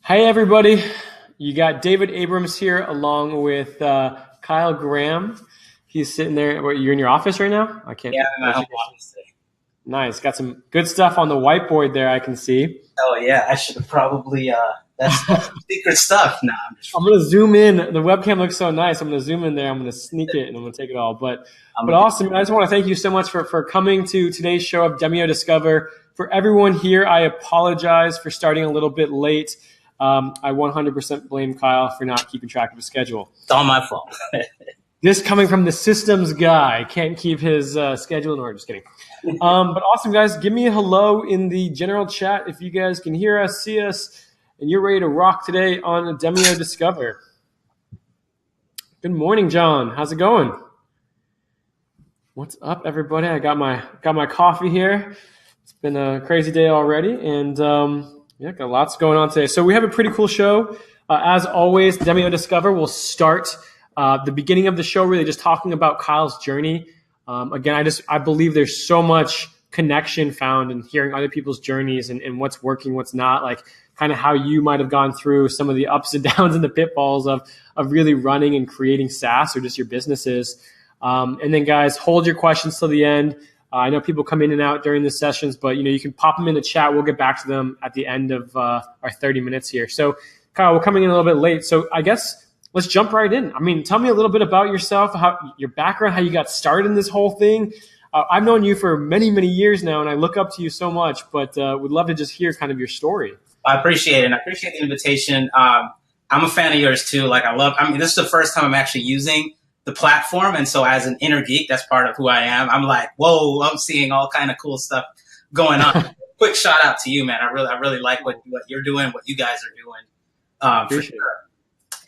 Hey everybody, you got David Abrams here along with Kyle Graham. He's sitting there. You're in your office right now? I can't. Yeah, I'm in my home office. Nice. Got some good stuff on the whiteboard there, I can see. Oh yeah, I should have probably. That's secret stuff. Nah, I'm gonna zoom in. The webcam looks so nice. I'm gonna zoom in there. I'm gonna sneak it and I'm gonna take it all. But awesome. I just want to thank you so much for coming to today's show of Demio Discover. For everyone here, I apologize for starting a little bit late. I 100% blame Kyle for not keeping track of his schedule. It's all my fault. This coming from the systems guy, can't keep his schedule in order. Just kidding. But awesome, guys. Give me a hello in the general chat if you guys can hear us, see us, and you're ready to rock today on Demio Discover. Good morning, John. How's it going? What's up, everybody? I got my coffee here. It's been a crazy day already, and yeah, got lots going on today. So we have a pretty cool show. As always, Demio Discover will start the beginning of the show really just talking about Kyle's journey. Again, I believe there's so much connection found in hearing other people's journeys and what's working, what's not, like kind of how you might have gone through some of the ups and downs and the pitfalls of really running and creating SaaS or just your businesses. And then, guys, hold your questions till the end. I know people come in and out during the sessions, but you can pop them in the chat. We'll get back to them at the end of our 30 minutes here. So, Kyle, we're coming in a little bit late. So I guess let's jump right in. I mean, tell me a little bit about yourself, how your background, how you got started in this whole thing. I've known you for many, many years now, and I look up to you so much, but would love to just hear kind of your story. I appreciate it. I appreciate the invitation. I'm a fan of yours too. This is the first time I'm actually using the platform. And so as an inner geek, that's part of who I am. I'm like, whoa, I'm seeing all kind of cool stuff going on. Quick shout out to you, man. I really like what you're doing, what you guys are doing. For sure.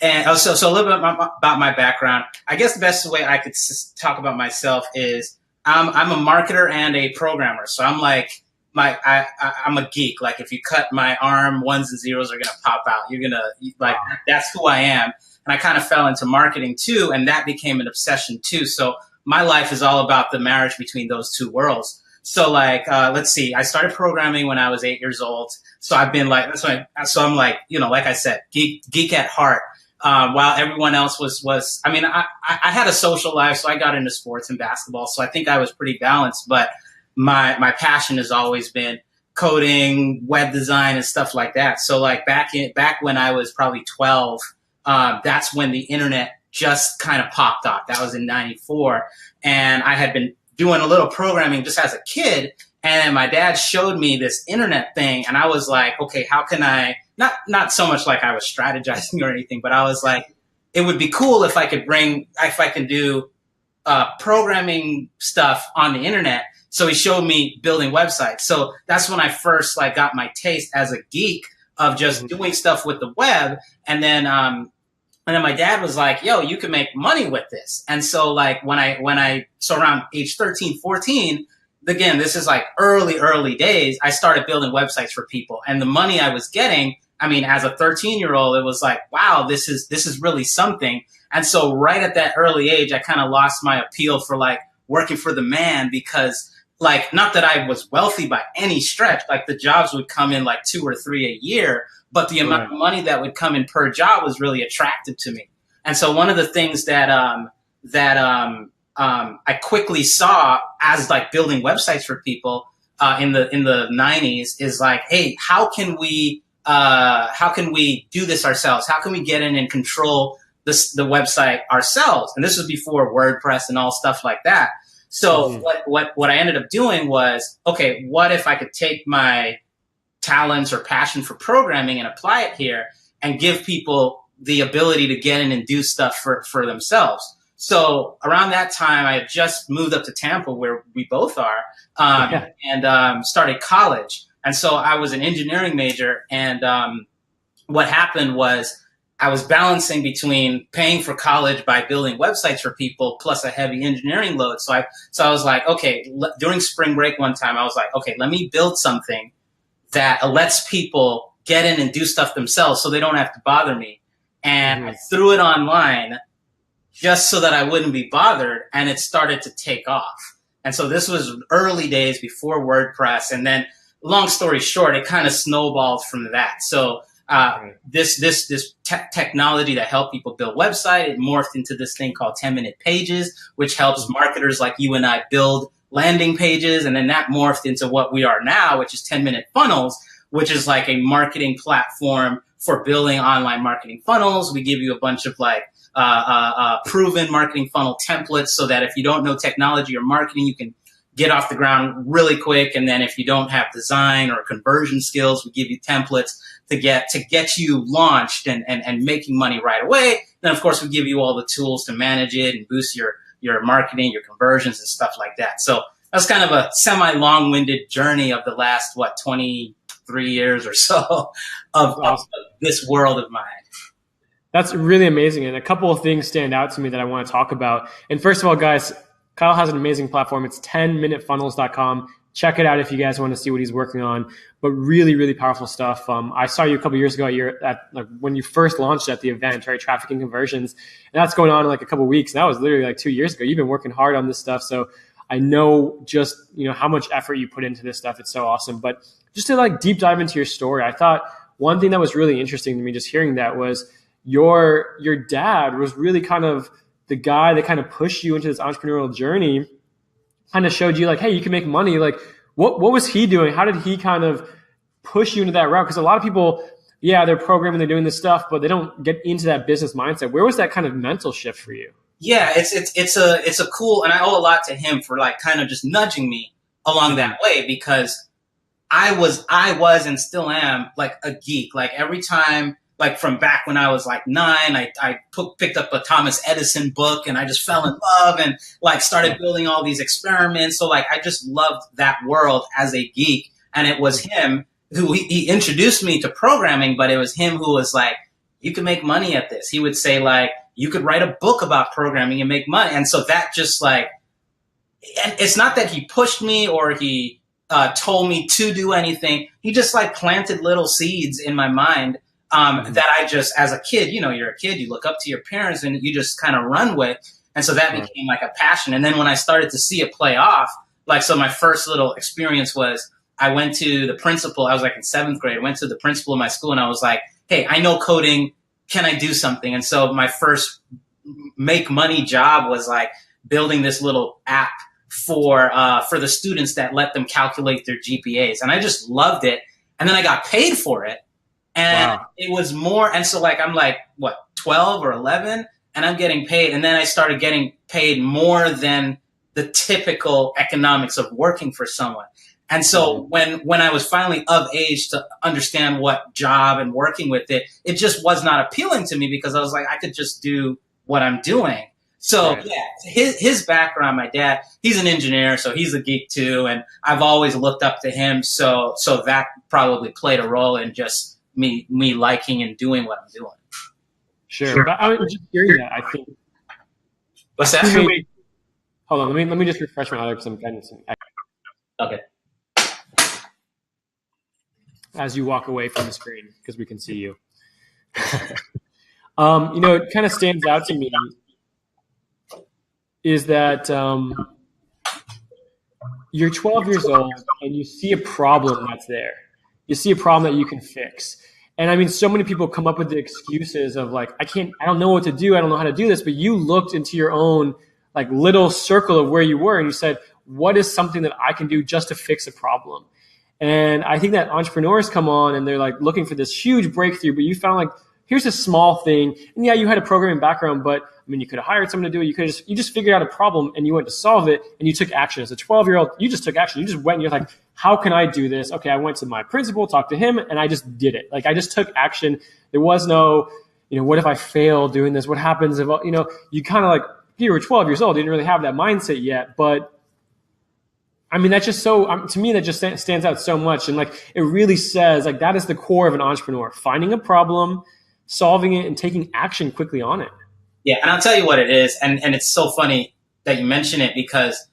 And so a little bit about my background. I guess the best way I could talk about myself is I'm a marketer and a programmer. So I'm like, I'm a geek. Like if you cut my arm, ones and zeros are going to pop out. You're going to like, that's who I am. And I kind of fell into marketing too, and that became an obsession too. So my life is all about the marriage between those two worlds. So let's see, I started programming when I was 8 years old. So I've been like, I'm like, like I said, geek at heart. While everyone else was, I had a social life, so I got into sports and basketball. So I think I was pretty balanced, but my passion has always been coding, web design and stuff like that. So like back when I was probably 12, that's when the internet just kind of popped off. That was in 94. And I had been doing a little programming just as a kid. And my dad showed me this internet thing. And I was like, okay, how can I, not so much like I was strategizing or anything, but I was like, it would be cool if I can do programming stuff on the internet. So he showed me building websites. So that's when I first got my taste as a geek of just doing stuff with the web. And then my dad was like, yo, you can make money with this. And so so around age 13, 14, again, this is like early days, I started building websites for people. And the money I was getting, as a 13-year-old, it was like, wow, this is really something. And so right at that early age, I kind of lost my appeal for working for the man because not that I was wealthy by any stretch, the jobs would come in 2 or 3 a year, but the amount of money that would come in per job was really attractive to me. And so one of the things that I quickly saw as building websites for people in the 90s is hey, how can we do this ourselves? How can we get in and control the website ourselves? And this was before WordPress and all stuff like that. So what I ended up doing was, okay, what if I could take my talents or passion for programming and apply it here and give people the ability to get in and do stuff for themselves? So around that time, I had just moved up to Tampa, where we both are, and started college. And so I was an engineering major. And what happened was I was balancing between paying for college by building websites for people plus a heavy engineering load. So I was like, okay, during spring break one time, I was like, okay, let me build something that lets people get in and do stuff themselves so they don't have to bother me. And I threw it online just so that I wouldn't be bothered, and it started to take off. And so this was early days before WordPress. And then long story short, it kind of snowballed from that. So This technology that helped people build website, it morphed into this thing called 10-minute pages, which helps marketers like you and I build landing pages. And then that morphed into what we are now, which is 10-minute funnels, which is like a marketing platform for building online marketing funnels. We give you a bunch of like proven marketing funnel templates so that if you don't know technology or marketing, you can get off the ground really quick. And then if you don't have design or conversion skills, we give you templates to get you launched and making money right away. Then of course we give you all the tools to manage it and boost your marketing, your conversions and stuff like that. So that's kind of a semi-long-winded journey of the last, 23 years or so of this world of mine. That's really amazing. And a couple of things stand out to me that I want to talk about. And first of all, guys, Kyle has an amazing platform. It's 10minutefunnels.com. Check it out if you guys want to see what he's working on. But really, really powerful stuff. I saw you a couple of years ago when you first launched at the event, right? Traffic and conversions. And that's going on in like a couple of weeks. And that was literally like 2 years ago. You've been working hard on this stuff. So I know just, how much effort you put into this stuff. It's so awesome. But just to like deep dive into your story, I thought one thing that was really interesting to me just hearing that was your dad was really kind of the guy that kind of pushed you into this entrepreneurial journey, kind of showed you like, hey, you can make money. Like what was he doing? How did he kind of push you into that route? Because a lot of people, they're programming, they're doing this stuff, but they don't get into that business mindset. Where was that kind of mental shift for you? Yeah, it's a cool, and I owe a lot to him for like kind of just nudging me along that way, because I was and still am like a geek. Like every time, like from back when I was like 9, I picked up a Thomas Edison book and I just fell in love and like started building all these experiments. So like I just loved that world as a geek. And it was him who he introduced me to programming, but it was him who was like, you can make money at this. He would say like, you could write a book about programming and make money. And so that just like, and it's not that he pushed me or he told me to do anything. He just like planted little seeds in my mind. That I just, as a kid, you're a kid, you look up to your parents and you just kind of run with. And so that became like a passion. And then when I started to see it play off, like, so my first little experience was I went to the principal. I was like in 7th grade. I went to the principal of my school and I was like, hey, I know coding. Can I do something? And so my first make money job was like building this little app for the students that let them calculate their GPAs. And I just loved it. And then I got paid for it. And it was more, and so like I'm like, 12 or 11, and I'm getting paid. And then I started getting paid more than the typical economics of working for someone. And so when I was finally of age to understand what job and working with it, it just was not appealing to me because I was like, I could just do what I'm doing. So his background, my dad, he's an engineer, so he's a geek too. And I've always looked up to him. So that probably played a role in just me liking and doing what I'm doing. Sure. But I was just hearing that, I think. What's that? Hold on. Let me just refresh my audio because I'm getting some. Okay. As you walk away from the screen, because we can see you. It kind of stands out to me is that you're 12 years old and you see a problem that's there. You see a problem that you can fix. And I mean, so many people come up with the excuses of like, I don't know what to do. I don't know how to do this. But you looked into your own like little circle of where you were and you said, what is something that I can do just to fix a problem? And I think that entrepreneurs come on and they're like looking for this huge breakthrough, but you found like, here's a small thing. And yeah, you had a programming background, but I mean, you could have hired someone to do it. You just figured out a problem and you went to solve it and you took action. As a 12-year-old, you just took action. You just went and you're like, how can I do this? Okay, I went to my principal, talked to him, and I just did it. Like I just took action. There was no, what if I fail doing this? What happens if, you kind of like, you were 12 years old. You didn't really have that mindset yet, but I mean, that's just so, to me, that just stands out so much. And like, it really says like, that is the core of an entrepreneur, finding a problem, solving it, and taking action quickly on it. Yeah. And I'll tell you what it is. And it's so funny that you mention it because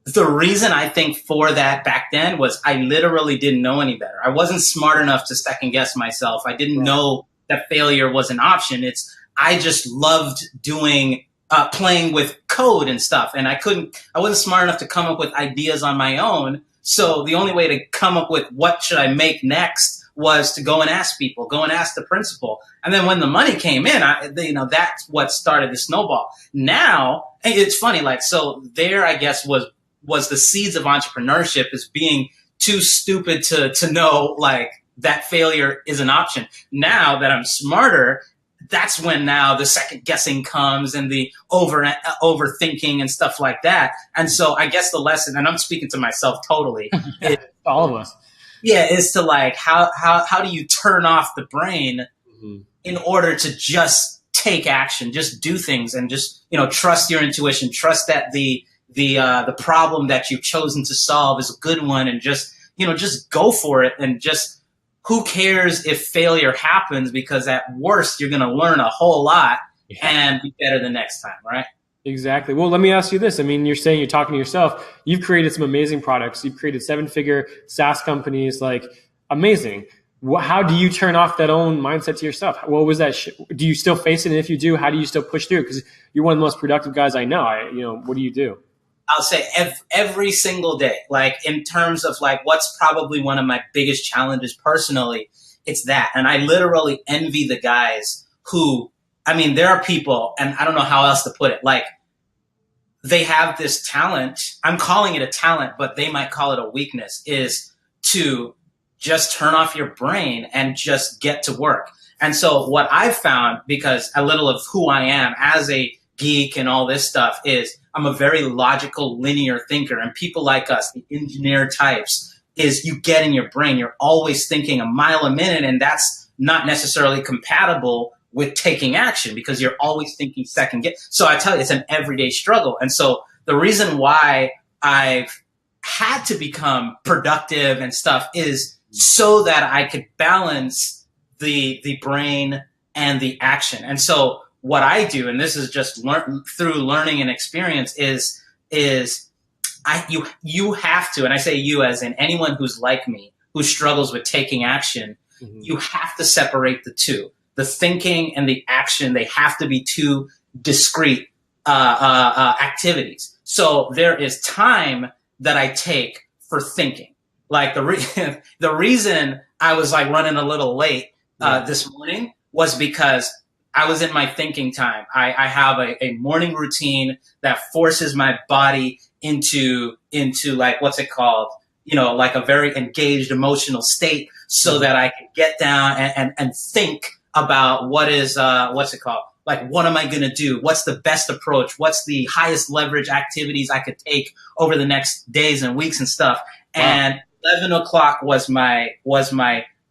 the reason I think for that back then was I literally didn't know any better. I wasn't smart enough to second guess myself. I didn't know that failure was an option. I just loved doing playing with code and stuff. And I wasn't smart enough to come up with ideas on my own. So the only way to come up with what should I make next was to go and ask people, go and ask the principal. And then when the money came in, that's what started the snowball. Now, and it's funny, like, so there, I guess, was the seeds of entrepreneurship, is being too stupid to know, like, that failure is an option. Now that I'm smarter, that's when now the second guessing comes and the overthinking and stuff like that. And so I guess the lesson, and I'm speaking to myself totally, all of us. Yeah, is to, like, how do you turn off the brain in order to just take action, just do things, and just, trust your intuition, trust that the problem that you've chosen to solve is a good one, and just go for it, and just, who cares if failure happens, because at worst you're going to learn a whole lot and be better the next time, right? Exactly. Well, let me ask you this. I mean, you're saying, you're talking to yourself. You've created some amazing products. You've created 7-figure SaaS companies, like, amazing. How do you turn off that own mindset to yourself? What was that? Do you still face it? And if you do, how do you still push through? Because you're one of the most productive guys I know. What do you do? I'll say every single day, like, in terms of, like, what's probably one of my biggest challenges personally, it's that. And I literally envy the guys who, I mean, there are people, and I don't know how else to put it, like, they have this talent. I'm calling it a talent, but they might call it a weakness, is to just turn off your brain and just get to work. And so what I've found, because a little of who I am as a geek and all this stuff, is I'm a very logical, linear thinker. And people like us, the engineer types, is you get in your brain. You're always thinking a mile a minute, and that's not necessarily compatible with taking action, because you're always thinking second guess. So I tell you, it's an everyday struggle. And so the reason why I've had to become productive and stuff is so that I could balance the brain and the action. And so what I do, and this is just through learning and experience, is you have to, and I say you as in anyone who's like me, who struggles with taking action, you have to separate the two. The thinking and the action, they have to be two discrete activities. So there is time that I take for thinking. Like, the reason I was, like, running a little late this morning was because I was in my thinking time. I have a morning routine that forces my body into like, what's it called? Like a very engaged emotional state, so that I can get down and think about what's it called? Like, what am I going to do? What's the best approach? What's the highest leverage activities I could take over the next days and weeks and stuff? Wow. And 11 o'clock was my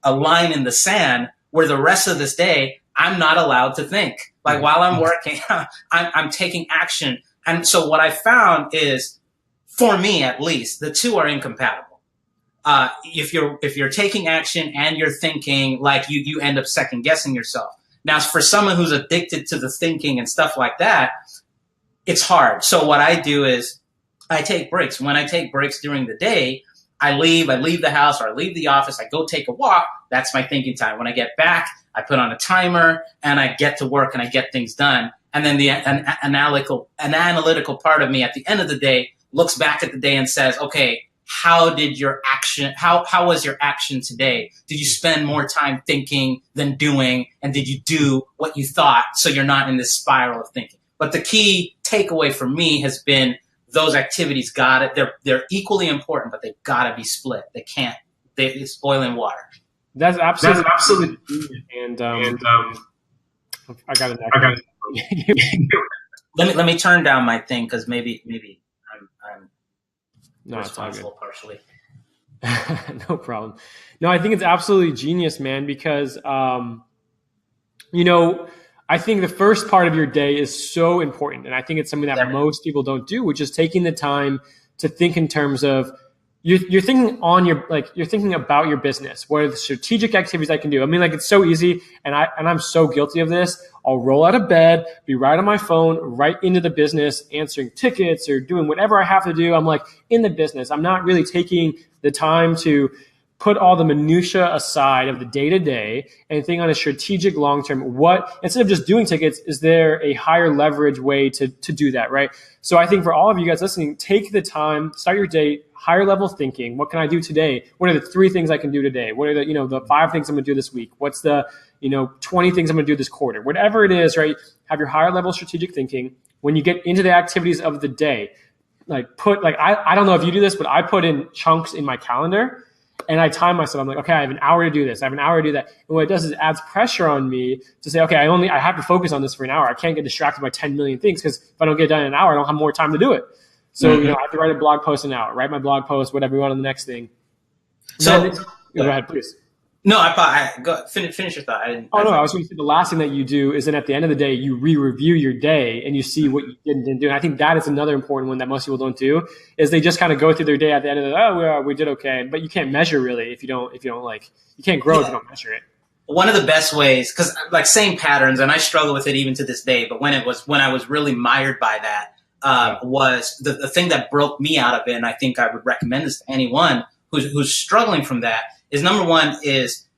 a line in the sand where the rest of this day, I'm not allowed to think. Like, while I'm working, I'm taking action. And so what I found is, for me at least, the two are incompatible. If you're taking action and you're thinking, like, you end up second guessing yourself. Now, for someone who's addicted to the thinking and stuff like that, it's hard. So what I do is I take breaks. When I take breaks during the day, I leave the house, or I leave the office, I go take a walk. That's my thinking time. When I get back, I put on a timer and I get to work and I get things done. And then an analytical part of me at the end of the day looks back at the day and says, okay, how was your action today? Did you spend more time thinking than doing? And did you do what you thought, so you're not in this spiral of thinking? But the key takeaway for me has been, those activities they're equally important, but they've got to be split. It's oil and water. That's absolutely. And I got it. Let me turn down my thing, because maybe I'm responsible partially. No problem. No, I think it's absolutely genius, man, because I think the first part of your day is so important. And I think it's something that most people don't do, which is taking the time to think in terms of, you're thinking you're thinking about your business. What are the strategic activities I can do? I mean, like, it's so easy. And I'm so guilty of this. I'll roll out of bed, be right on my phone, right into the business, answering tickets or doing whatever I have to do. I'm, like, in the business. I'm not really taking the time to put all the minutia aside of the day-to-day and think on a strategic long-term, what, instead of just doing tickets, is there a higher leverage way to do that, right? So I think for all of you guys listening, take the time, start your day, higher level thinking. What can I do today? What are the 3 things I can do today? What are the 5 things I'm going to do this week? What's the 20 things I'm going to do this quarter? Whatever it is, right? Have your higher level strategic thinking. When you get into the activities of the day, I don't know if you do this, but I put in chunks in my calendar and I time myself. I'm like, okay, I have an hour to do this. I have an hour to do that. And what it does is it adds pressure on me to say, okay, I have to focus on this for an hour. I can't get distracted by 10 million things, because if I don't get it done in an hour, I don't have more time to do it. So, I have to write a blog post an hour, write my blog post, whatever you want on the next thing. So go ahead, please. No, finish your thought. I was going to say the last thing that you do is then at the end of the day, you re-review your day and you see what you did and didn't do. And I think that is another important one that most people don't do, is they just kind of go through their day at the end of the, we did okay. But you can't measure really if you don't you can't grow if you don't measure it. One of the best ways, because same patterns, and I struggle with it even to this day, but when I was really mired by that, was the thing that broke me out of it. And I think I would recommend this to anyone who's struggling from that. Is number one is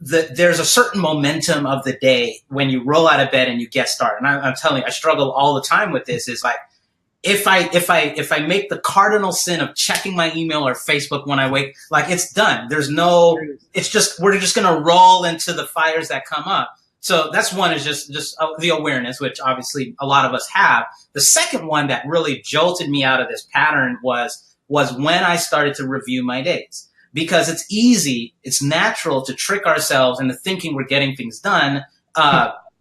there's a certain momentum of the day when you roll out of bed and you get started. And I'm telling you, I struggle all the time with this. Is if I make the cardinal sin of checking my email or Facebook when I wake, it's done. We're just going to roll into the fires that come up. So that's one, is just the awareness, which obviously a lot of us have. The second one that really jolted me out of this pattern was when I started to review my days. Because it's easy, it's natural to trick ourselves into thinking we're getting things done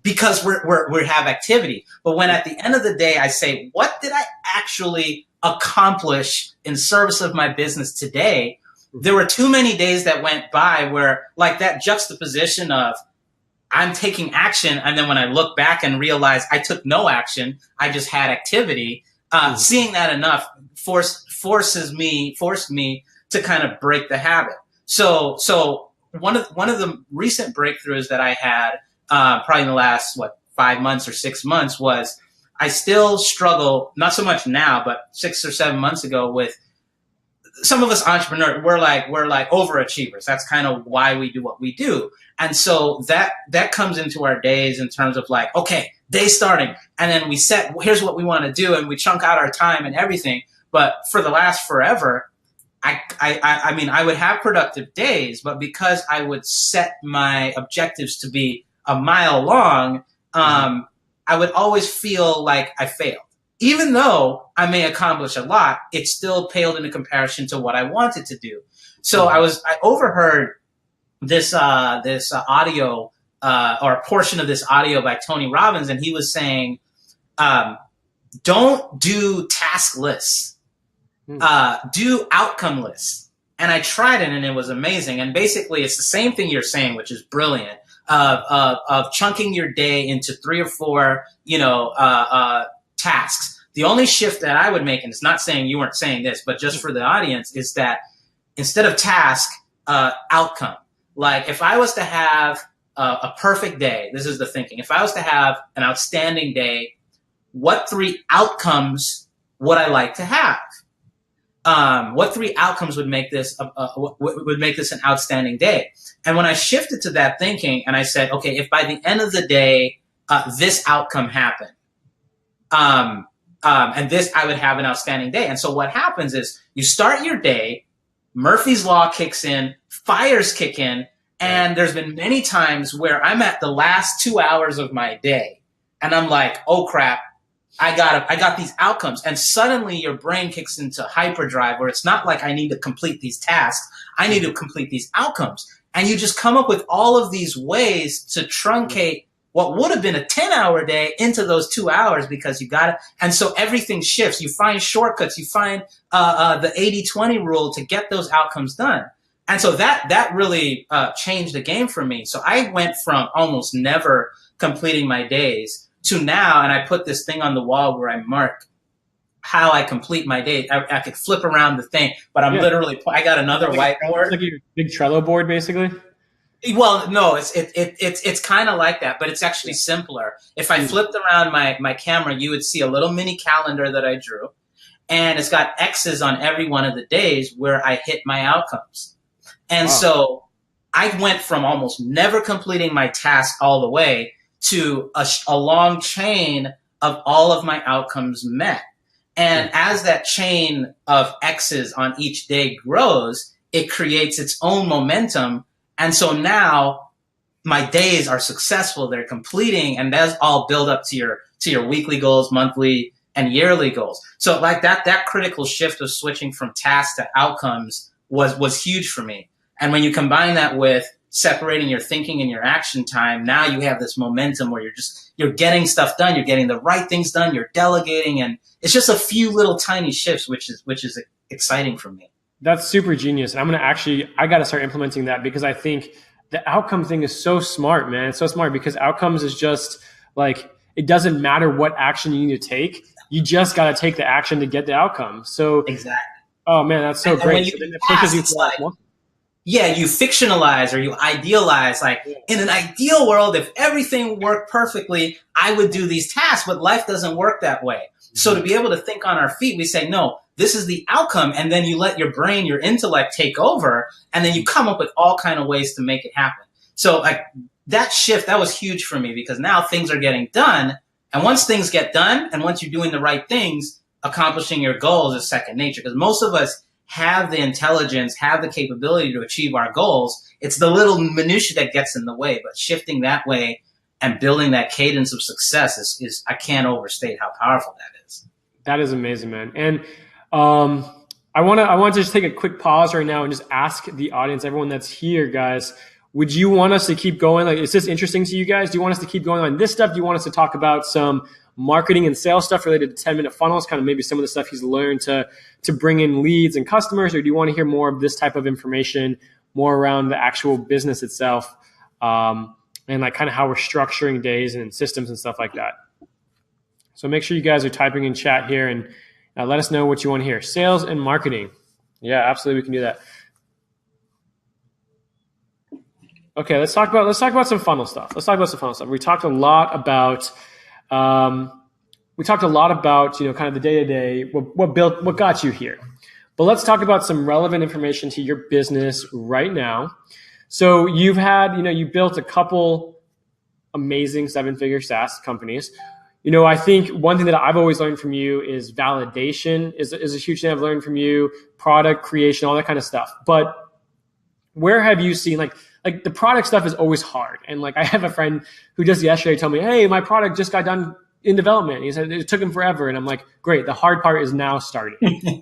because we have activity. But when at the end of the day I say, what did I actually accomplish in service of my business today? There were too many days that went by where that juxtaposition of I'm taking action, and then when I look back and realize I took no action, I just had activity. Seeing that enough forced me to kind of break the habit. So one of the recent breakthroughs that I had, probably in the last 5 months or 6 months, was I still struggle, not so much now, but 6 or 7 months ago, with some of us entrepreneurs. We're overachievers. That's kind of why we do what we do. And so that comes into our days in terms of okay, day starting, and then we set, here's what we want to do, and we chunk out our time and everything. But for the last forever, I would have productive days, but because I would set my objectives to be a mile long, I would always feel like I failed. Even though I may accomplish a lot, it still paled into comparison to what I wanted to do. So I overheard this audio, or a portion of this audio by Tony Robbins, and he was saying, don't do task lists. Do outcome lists. And I tried it, and it was amazing. And basically it's the same thing you're saying, which is brilliant, of chunking your day into 3 or 4, tasks. The only shift that I would make, and it's not saying you weren't saying this, but just for the audience, is that instead of task, outcome. If I was to have a perfect day, this is the thinking. If I was to have an outstanding day, what 3 outcomes would I like to have? What 3 outcomes would make this an outstanding day? And when I shifted to that thinking, and I said, okay, if by the end of the day this outcome happened, and this, I would have an outstanding day. And so what happens is you start your day, Murphy's Law kicks in, fires kick in, and there's been many times where I'm at the last 2 hours of my day, and I'm like, oh crap, I got these outcomes. And suddenly your brain kicks into hyperdrive, where it's not like I need to complete these tasks, I need to complete these outcomes. And you just come up with all of these ways to truncate what would have been a 10-hour day into those 2 hours, because you got it. And so everything shifts. You find shortcuts. You find the 80-20 rule to get those outcomes done. And so that really changed the game for me. So I went from almost never completing my days to now, and I put this thing on the wall where I mark how I complete my day. I could flip around the thing, but I'm literally, I got another whiteboard. It's like your big Trello board, basically. Well, no, it's kind of like that, but it's actually simpler. If I flipped around my camera, you would see a little mini calendar that I drew. and it's got X's on every one of the days where I hit my outcomes. And so I went from almost never completing my task all the way to a long chain of all of my outcomes met. And as that chain of X's on each day grows, it creates its own momentum. And so now my days are successful, they're completing, and that's all build up to your weekly goals, monthly and yearly goals. So like that critical shift of switching from tasks to outcomes was huge for me. And when you combine that with separating your thinking and your action time, now you have this momentum where you're getting stuff done, you're getting the right things done, you're delegating, and it's just a few little tiny shifts, which is exciting for me. That's super genius. And I got to start implementing that, because I think the outcome thing is so smart, man. It's so smart, because outcomes is just like, it doesn't matter what action you need to take. You just got to take the action to get the outcome. So exactly. Oh man, that's so great. So then it pushes you like, yeah, you fictionalize or you idealize, like in an ideal world, if everything worked perfectly, I would do these tasks, but life doesn't work that way. So to be able to think on our feet, we say, no, this is the outcome. And then you let your brain, your intellect take over, and then you come up with all kind of ways to make it happen. So like that shift, that was huge for me, because now things are getting done. And once things get done, and once you're doing the right things, accomplishing your goals is second nature, because most of us have the intelligence, have the capability to achieve our goals. It's the little minutia that gets in the way, but shifting that way and building that cadence of success is I can't overstate how powerful that is. That is amazing, man. And I want to just take a quick pause right now and just ask the audience, everyone that's here, guys, would you want us to keep going? Like, is this interesting to you guys? Do you want us to keep going on this stuff? Do you want us to talk about some marketing and sales stuff related to 10-minute funnels, kind of maybe some of the stuff he's learned to bring in leads and customers? Or do you want to hear more of this type of information, more around the actual business itself, and like kind of how we're structuring days and systems and stuff like that? So make sure you guys are typing in chat here and let us know what you want to hear. Sales and marketing. Yeah, absolutely. We can do that. Okay, let's talk about some funnel stuff. We talked a lot about kind of the day-to-day, what got you here. But let's talk about some relevant information to your business right now. So you built a couple amazing 7-figure SaaS companies. I think one thing that I've always learned from you is validation is a huge thing I've learned from you, product creation, all that kind of stuff. But where have you seen like the product stuff is always hard. And like I have a friend who just yesterday told me, hey, my product just got done in development. He said it took him forever. And I'm like, great, the hard part is now starting.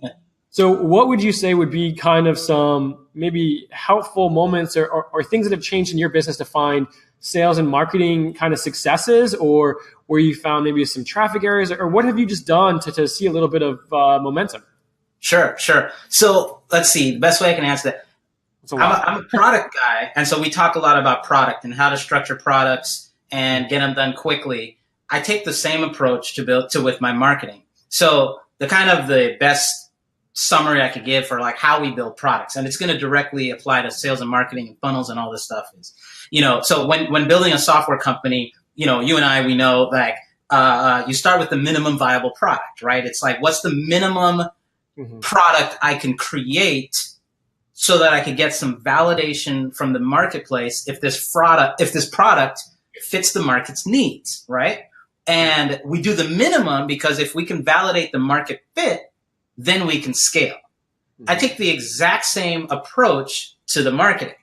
So what would you say would be kind of some maybe helpful moments or things that have changed in your business to find sales and marketing kind of successes, or where you found maybe some traffic areas, or what have you just done to see a little bit of momentum? Sure. So let's see, the best way I can answer that. I'm a product guy. And so we talk a lot about product and how to structure products and get them done quickly. I take the same approach with my marketing. So the best summary I could give for like how we build products, and it's going to directly apply to sales and marketing and funnels and all this stuff is, so when building a software company, you and I, we know like, you start with the minimum viable product, right? It's like, what's the minimum product I can create so that I could get some validation from the marketplace if this product fits the market's needs, right? And we do the minimum because if we can validate the market fit, then we can scale. I take the exact same approach to the marketing.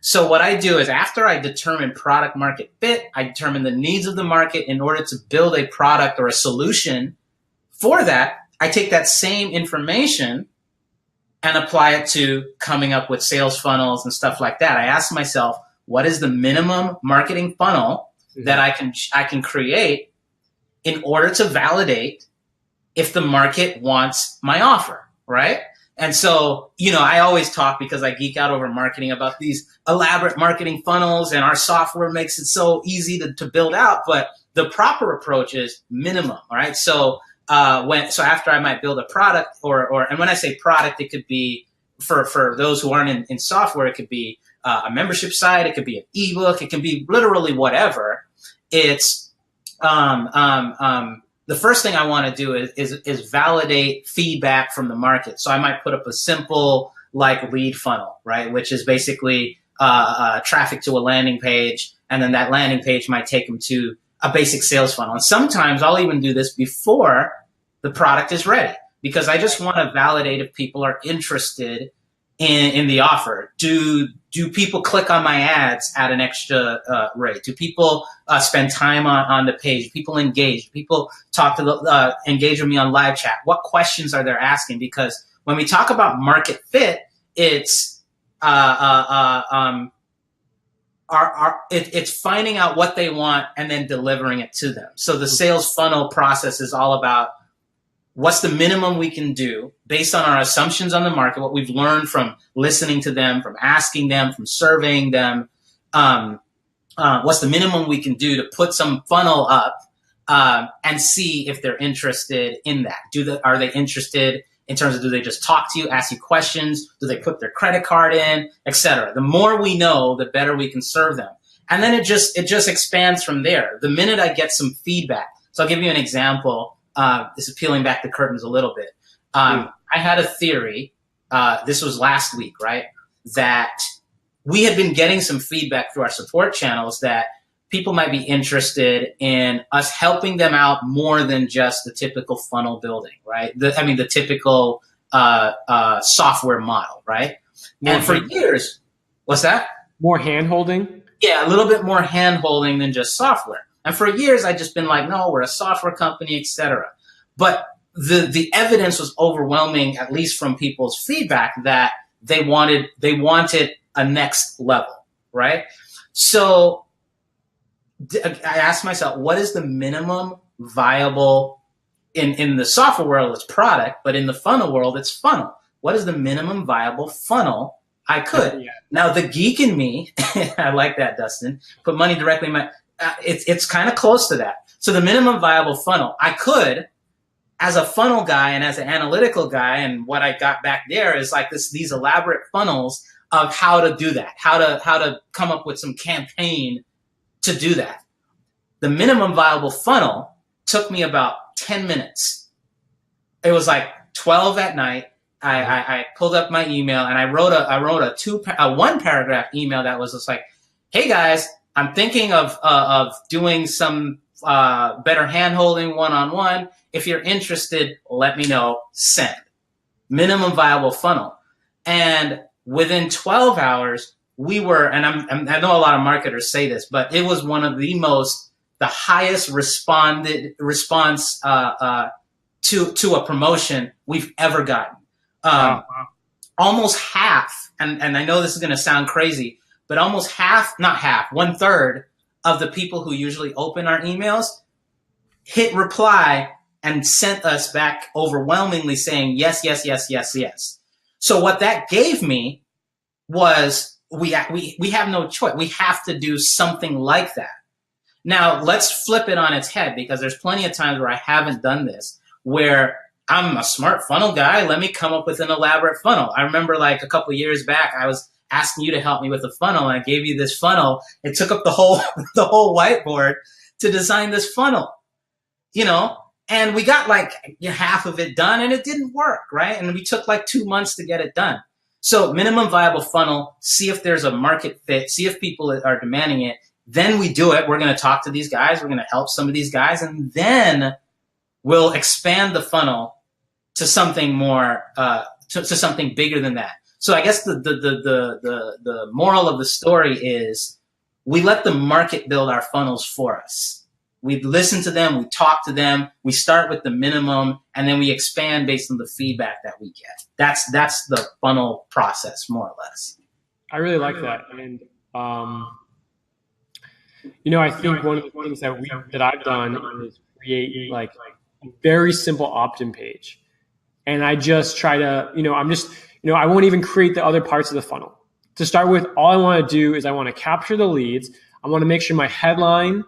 So what I do is after I determine product market fit, I determine the needs of the market in order to build a product or a solution for that. I take that same information and apply it to coming up with sales funnels and stuff like that. I ask myself, what is the minimum marketing funnel that I can create in order to validate if the market wants my offer, right? And so, I always talk, because I geek out over marketing, about these elaborate marketing funnels, and our software makes it so easy to build out. But the proper approach is minimum, all right? So after I might build a product, and when I say product, it could be for those who aren't in software, it could be a membership site, it could be an ebook, it can be literally whatever. It's the the first thing I want to do is validate feedback from the market. So I might put up a simple like lead funnel, right? Which is basically traffic to a landing page, and then that landing page might take them to a basic sales funnel. And sometimes I'll even do this before the product is ready, because I just want to validate if people are interested in the offer. Do people click on my ads at an extra rate? Do people spend time on the page? Do people engage? Do people talk to engage with me on live chat? What questions are they asking? Because when we talk about market fit, it's it's finding out what they want and then delivering it to them. So the sales funnel process is all about what's the minimum we can do based on our assumptions on the market, what we've learned from listening to them, from asking them, from surveying them. What's the minimum we can do to put some funnel up and see if they're interested in that? Are they interested in terms of, do they just talk to you, ask you questions? Do they put their credit card in, etc.? The more we know, the better we can serve them. And then it just expands from there. The minute I get some feedback. So I'll give you an example. This is peeling back the curtains a little bit. I had a theory, this was last week, right? That we had been getting some feedback through our support channels that people might be interested in us helping them out more than just the typical funnel building, right? The typical software model, right? And for years, what's that? More hand-holding? Yeah, a little bit more hand-holding than just software. And for years, I'd just been like, no, we're a software company, etc. But the evidence was overwhelming, at least from people's feedback, that they wanted a next level, right? So I asked myself, what is the minimum viable, in the software world, it's product, but in the funnel world, it's funnel. What is the minimum viable funnel I could? Yeah. Now, the geek in me, I like that, Dustin, put money directly in my, it's kind of close to that. So the minimum viable funnel, I could, as a funnel guy and as an analytical guy, and what I got back there is like these elaborate funnels of how to do that, how to come up with some campaign to do that. The minimum viable funnel took me about 10 minutes. It was like 12 at night. I pulled up my email and I wrote a one paragraph email that was just like, hey guys, I'm thinking of doing some better hand-holding one-on-one. If you're interested, let me know. Send. Minimum viable funnel. And within 12 hours, we were, and I know a lot of marketers say this, but it was one of the highest response to a promotion we've ever gotten. Wow. Almost half, and I know this is going to sound crazy, but almost half, not half, 1/3 of the people who usually open our emails hit reply and sent us back overwhelmingly saying yes, yes, yes, yes, yes. So what that gave me was we have no choice. We have to do something like that. Now, let's flip it on its head, because there's plenty of times where I haven't done this, where I'm a smart funnel guy. Let me come up with an elaborate funnel. I remember like a couple of years back, I was asking you to help me with a funnel, and I gave you this funnel. It took up the whole whiteboard to design this funnel, and we got like half of it done, and it didn't work, right? And we took like 2 months to get it done. So minimum viable funnel, see if there's a market fit, see if people are demanding it. Then we do it. We're going to talk to these guys. We're going to help some of these guys, and then we'll expand the funnel to something more, to something bigger than that. So I guess the moral of the story is we let the market build our funnels for us. We listen to them, we talk to them, we start with the minimum, and then we expand based on the feedback that we get. That's the funnel process, more or less. I really like that. And I think one of the things that I've done is create like a very simple opt-in page. And I just try to, I won't even create the other parts of the funnel. To start with, all I want to do is I want to capture the leads. I want to make sure my headline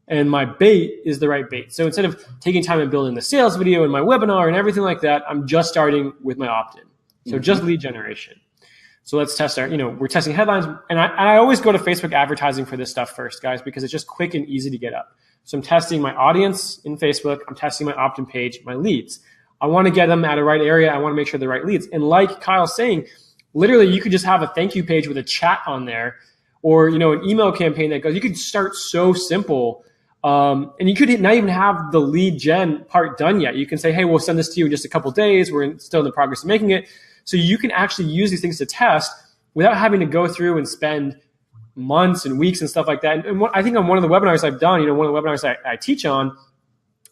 and my bait is the right bait. So instead of taking time and building the sales video and my webinar and everything like that, I'm just starting with my opt-in. So just lead generation. So let's test we're testing headlines. And I always go to Facebook advertising for this stuff first, guys, because it's just quick and easy to get up. So I'm testing my audience in Facebook. I'm testing my opt-in page, my leads. I want to get them at the right area. I want to make sure they're the right leads. And like Kyle's saying, literally you could just have a thank you page with a chat on there, or, you know, an email campaign that goes, you could start so simple. And you could not even have the lead gen part done yet. You can say, hey, we'll send this to you in just a couple of days. We're still in the progress of making it. So you can actually use these things to test without having to go through and spend months and weeks and stuff like that. And I think on one of the webinars I've done, you know, one of the webinars I teach on,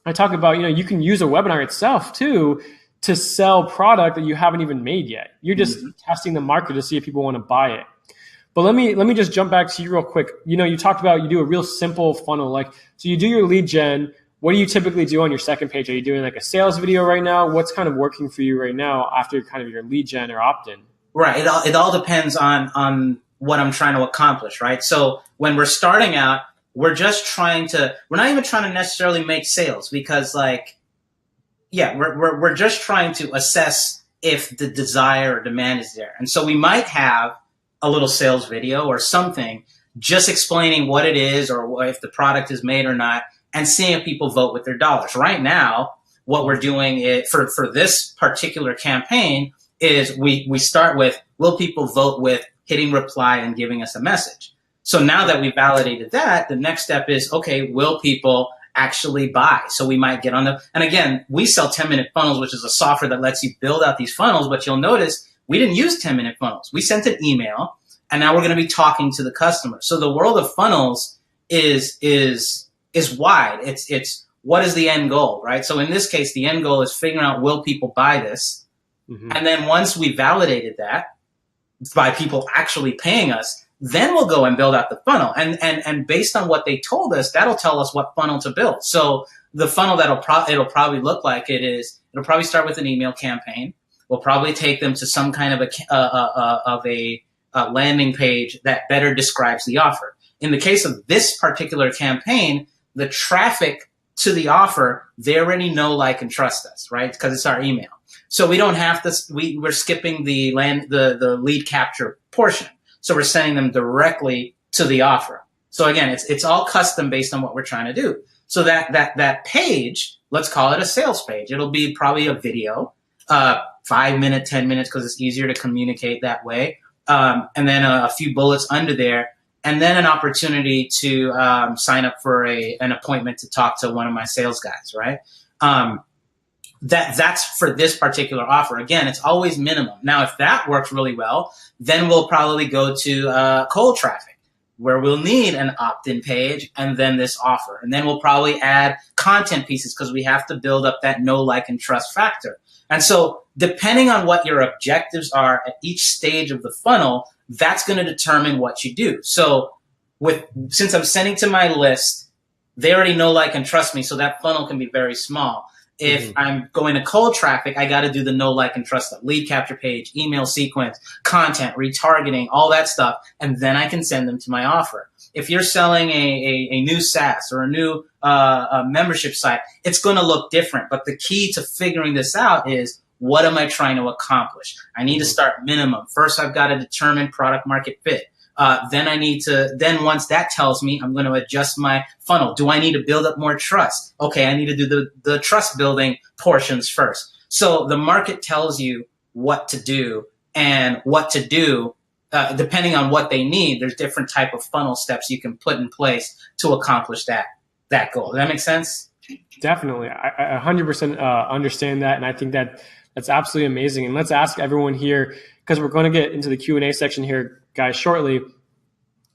I talk about, you know, you can use a webinar itself too to sell product that you haven't even made yet. You're just testing the market to see if people want to buy it. But let me just jump back to you real quick. You know, you talked about you do a real simple funnel. Like, so you do your lead gen. What do you typically do on your second page? Are you doing like a sales video right now? What's kind of working for you right now after kind of your lead gen or opt-in? Right. It all depends on what I'm trying to accomplish, right? So when we're starting out, we're not even trying to necessarily make sales, because like, yeah, we're just trying to assess if the desire or demand is there. And so we might have a little sales video or something just explaining what it is or if the product is made or not, and seeing if people vote with their dollars. Right now, what we're doing is, for this particular campaign is we start with, will people vote with hitting reply and giving us a message? So now that we validated that, the next step is, okay, will people actually buy? So we might get on and again, we sell 10-minute funnels, which is a software that lets you build out these funnels, but you'll notice we didn't use 10-minute funnels. We sent an email, and now we're going to be talking to the customer. So the world of funnels is wide. It's what is the end goal, right? So in this case, the end goal is figuring out, will people buy this? Mm-hmm. And then once we validated that by people actually paying us, then we'll go and build out the funnel. And based on what they told us, that'll tell us what funnel to build. So the funnel it'll probably look like it'll probably start with an email campaign. We'll probably take them to some kind of a landing page that better describes the offer. In the case of this particular campaign, the traffic to the offer, they already know, like, and trust us, right? Because it's our email. So we don't have to, we're skipping the lead capture portion. So we're sending them directly to the offer. So again, it's all custom based on what we're trying to do. So that page, let's call it a sales page. It'll be probably a video, 5 minutes, 10 minutes, because it's easier to communicate that way. And then a few bullets under there, and then an opportunity to sign up for an appointment to talk to one of my sales guys, right? That's for this particular offer. Again, it's always minimum. Now, if that works really well, then we'll probably go to cold traffic, where we'll need an opt-in page and then this offer. And then we'll probably add content pieces, because we have to build up that know, like, and trust factor. And so depending on what your objectives are at each stage of the funnel, that's going to determine what you do. So since I'm sending to my list, they already know, like, and trust me, so that funnel can be very small. If I'm going to cold traffic, I got to do the know, like, and trust stuff: lead capture page, email sequence, content, retargeting, all that stuff. And then I can send them to my offer. If you're selling a new SaaS or a new membership site, it's going to look different. But the key to figuring this out is, what am I trying to accomplish? I need to start minimum. First, I've got to determine product market fit. Then once that tells me, I'm going to adjust my funnel. Do I need to build up more trust? Okay, I need to do the trust building portions first. So the market tells you what to do, and what to do, depending on what they need. There's different type of funnel steps you can put in place to accomplish that goal. Does that make sense? Definitely. I 100% understand that. And I think that's absolutely amazing. And let's ask everyone here, because we're going to get into the Q&A section here, guys, shortly.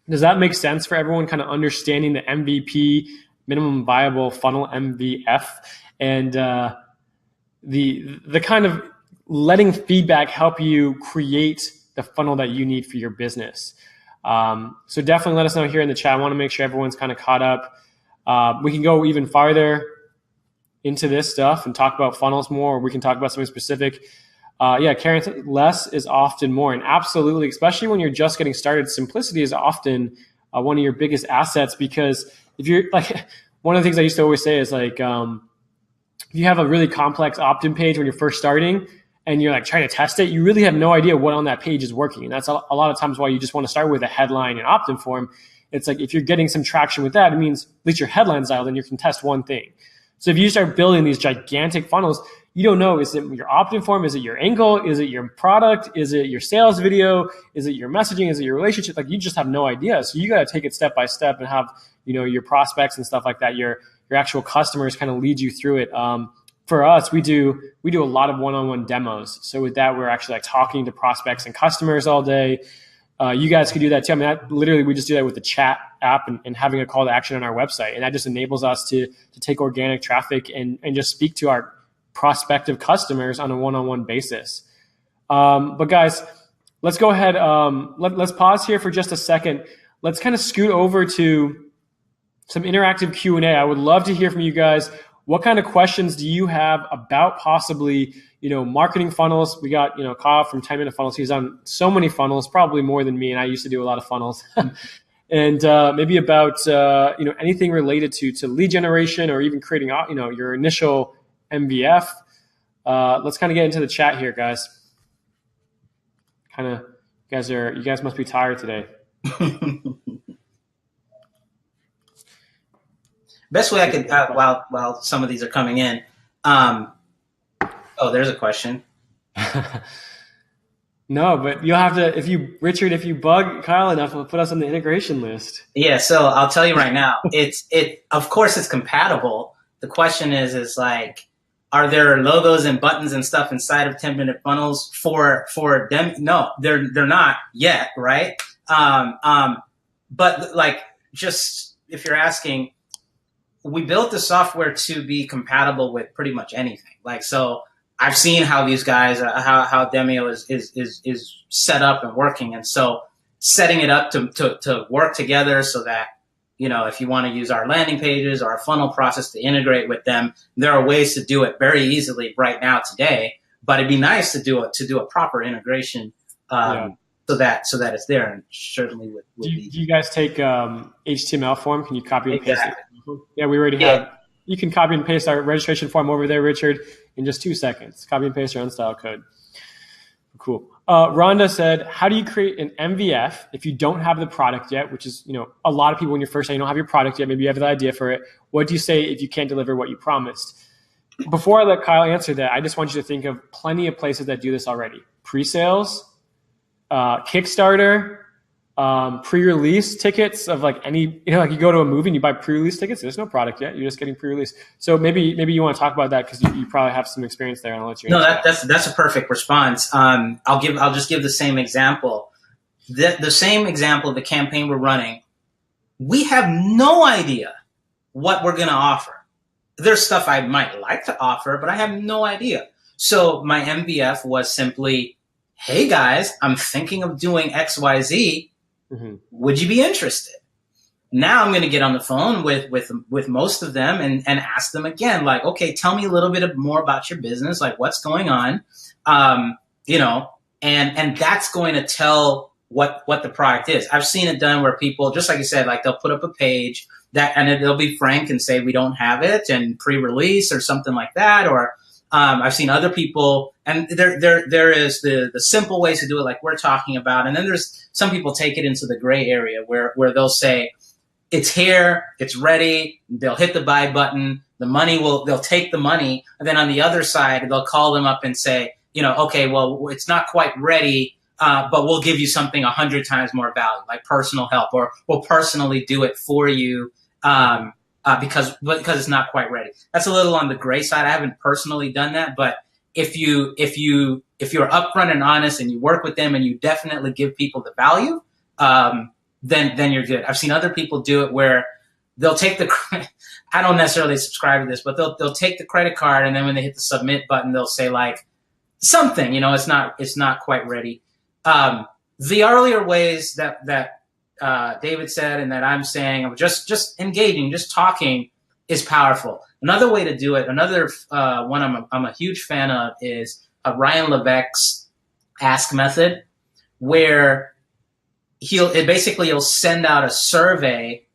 Does that make sense for everyone, kind of understanding the MVP, minimum viable funnel, MVF, and the kind of letting feedback help you create the funnel that you need for your business? So definitely let us know here in the chat. I want to make sure everyone's kind of caught up. We can go even farther into this stuff and talk about funnels more, or we can talk about something specific. Karen, less is often more. And absolutely, especially when you're just getting started, simplicity is often one of your biggest assets, because if you're like, one of the things I used to always say is like, if you have a really complex opt-in page when you're first starting and you're like trying to test it, you really have no idea what on that page is working. And that's a lot of times why you just want to start with a headline and opt-in form. It's like if you're getting some traction with that, it means at least your headline's dialed and you can test one thing. So if you start building these gigantic funnels, you don't know, is it your opt-in form? Is it your angle? Is it your product? Is it your sales video? Is it your messaging? Is it your relationship? Like, you just have no idea. So you got to take it step by step and have, your prospects and stuff like that, your actual customers kind of lead you through it. For us, we do a lot of one-on-one demos. So with that, we're actually like talking to prospects and customers all day. You guys could do that too. I mean, literally, we just do that with the chat app and having a call to action on our website. And that just enables us to take organic traffic and just speak to our prospective customers on a one-on-one basis. But guys, let's go ahead. Let's pause here for just a second. Let's kind of scoot over to some interactive Q&A. I would love to hear from you guys. What kind of questions do you have about possibly, marketing funnels? We got, Kyle from 10-Minute Funnels. He's on so many funnels, probably more than me. And I used to do a lot of funnels. And maybe about, anything related to lead generation or even creating, your initial MVF. Let's kind of get into the chat here, guys. You guys must be tired today. Best way I could, while some of these are coming in. There's a question. No, but you'll have to, if you bug Kyle enough, we'll put us on the integration list. Yeah, so I'll tell you right now, of course it's compatible. The question is like, are there logos and buttons and stuff inside of 10-minute funnels for them? No, they're not yet, right? But like, just if you're asking, we built the software to be compatible with pretty much anything. Like, so I've seen how these guys, how Demio is set up and working. And so setting it up to work together so that, if you want to use our landing pages or our funnel process to integrate with them, there are ways to do it very easily right now today, but it'd be nice to do a proper integration, so that it's there, and certainly would do you guys take HTML form? Can you copy and paste it? Yeah, we already have. You can copy and paste our registration form over there, Richard, in just 2 seconds. Copy and paste our unstyled code. Cool. Rhonda said, how do you create an MVF if you don't have the product yet? Which is, a lot of people when you're first saying you don't have your product yet, maybe you have the idea for it. What do you say if you can't deliver what you promised? Before I let Kyle answer that, I just want you to think of plenty of places that do this already. Pre-sales, Kickstarter, pre-release tickets of like any, like you go to a movie and you buy pre-release tickets. There's no product yet. You're just getting pre-release. So maybe you want to talk about that because you probably have some experience there. And I'll let you. No, that's a perfect response. I'll just give the same example. The same example of the campaign we're running. We have no idea what we're going to offer. There's stuff I might like to offer, but I have no idea. So my MVF was simply, hey guys, I'm thinking of doing XYZ. Mm-hmm. Would you be interested? Now I'm going to get on the phone with most of them and ask them again, like, okay, tell me a little bit more about your business, like what's going on, and that's going to tell what the product is. I've seen it done where people, just like you said, like they'll put up a page and they'll be frank and say we don't have it and pre-release or something like that, or I've seen other people, and there is the simple ways to do it, like we're talking about, and then there's some people take it into the gray area where they'll say it's here, it's ready, they'll hit the buy button, they'll take the money, and then on the other side they'll call them up and say, okay, well it's not quite ready, but we'll give you something 100 times more value, like personal help, or we'll personally do it for you. Because it's not quite ready. That's a little on the gray side. I haven't personally done that, but if you're upfront and honest and you work with them and you definitely give people the value, then you're good. I've seen other people do it where they'll take I don't necessarily subscribe to this, but they'll take the credit card, and then when they hit the submit button, they'll say like something, it's not quite ready. The earlier ways that David said and that I'm saying, just engaging, just talking is powerful. Another way to do it, another one I'm a huge fan of is Ryan Levesque's ask method, where he'll send out a survey,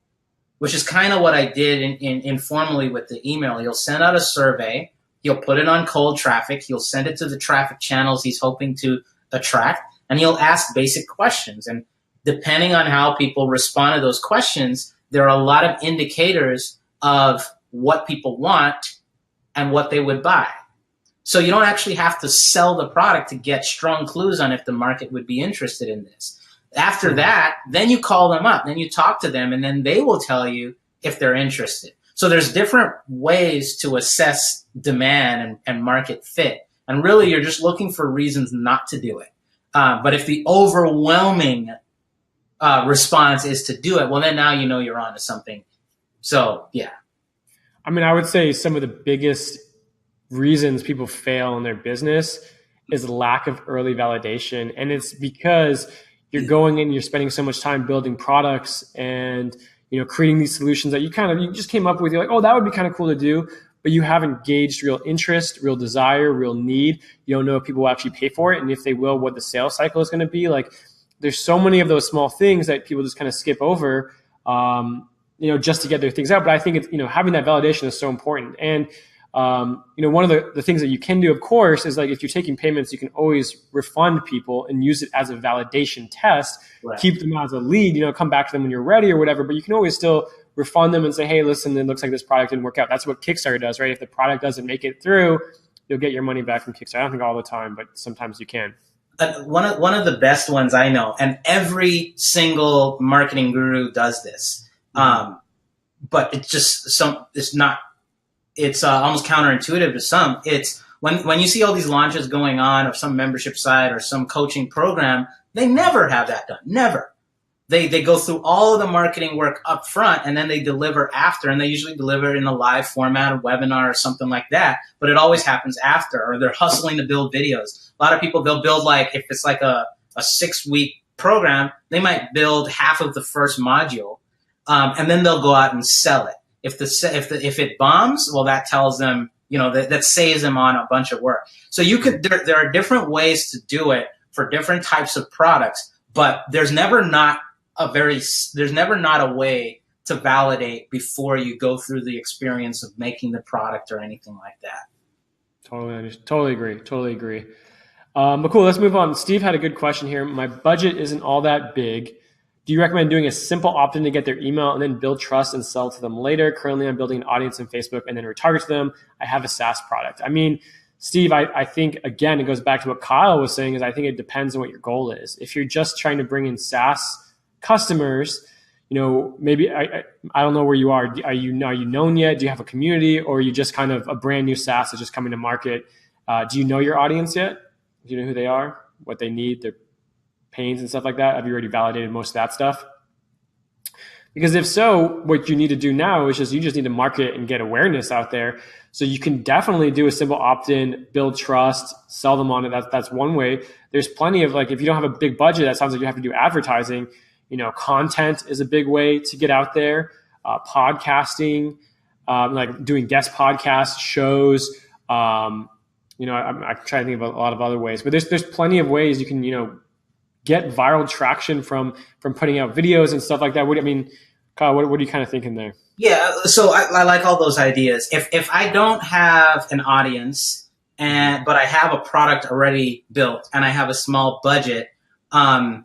which is kind of what I did informally with the email. He'll send out a survey, he'll put it on cold traffic, he'll send it to the traffic channels he's hoping to attract, and he'll ask basic questions. And depending on how people respond to those questions, there are a lot of indicators of what people want and what they would buy. So you don't actually have to sell the product to get strong clues on if the market would be interested in this. After that, then you call them up, then you talk to them, and then they will tell you if they're interested. So there's different ways to assess demand and market fit. And really, you're just looking for reasons not to do it. But if the overwhelming response is to do it, well, then now you know you're onto something. So, yeah. I mean, I would say some of the biggest reasons people fail in their business is lack of early validation. And it's because you're going in, you're spending so much time building products and, creating these solutions that you just came up with. You're like, oh, that would be kind of cool to do. But you haven't gauged real interest, real desire, real need. You don't know if people will actually pay for it. And if they will, what the sales cycle is going to be. Like, there's so many of those small things that people just kind of skip over, just to get their things out. But I think it's, having that validation is so important. And, one of the things that you can do, of course, is like if you're taking payments, you can always refund people and use it as a validation test, right. Keep them as a lead, come back to them when you're ready or whatever. But you can always still refund them and say, hey, listen, it looks like this product didn't work out. That's what Kickstarter does, right? If the product doesn't make it through, you'll get your money back from Kickstarter. I don't think all the time, but sometimes you can. One of the best ones I know, and every single marketing guru does this, but it's almost counterintuitive to some. It's when you see all these launches going on of some membership site or some coaching program, they never have that done. Never. They go through all of the marketing work up front and then they deliver after, and they usually deliver in a live format, a webinar or something like that. But it always happens after, or they're hustling to build videos. A lot of people, they'll build if it's like a 6-week program, they might build half of the first module, and then they'll go out and sell it. If it bombs, well, that tells them, that saves them on a bunch of work. So there are different ways to do it for different types of products, but there's never not a way to validate before you go through the experience of making the product or anything like that. Totally agree. But cool, let's move on. Steve had a good question here. My budget isn't all that big. Do you recommend doing a simple opt-in to get their email and then build trust and sell to them later? Currently, I'm building an audience in Facebook and then retarget to them. I have a SaaS product. I mean, Steve, I think, again, it goes back to what Kyle was saying, is I think it depends on what your goal is. If you're just trying to bring in SaaS customers, maybe I don't know where you are. Are you known yet? Do you have a community, or are you just kind of a brand new SaaS that's just coming to market? Do you know your audience yet? Do you know who they are, what they need, their pains and stuff like that? Have you already validated most of that stuff? Because if so, what you need to do now is you just need to market and get awareness out there. So you can definitely do a simple opt-in, build trust, sell them on it. That's one way. There's plenty of, if you don't have a big budget, that sounds like you have to do advertising. Content is a big way to get out there. Podcasting, like doing guest podcast shows. I'm trying to think of a lot of other ways, but there's plenty of ways you can, get viral traction from putting out videos and stuff like that. Kyle, what are you kind of thinking there? Yeah, so I like all those ideas. If I don't have an audience but I have a product already built and I have a small budget, I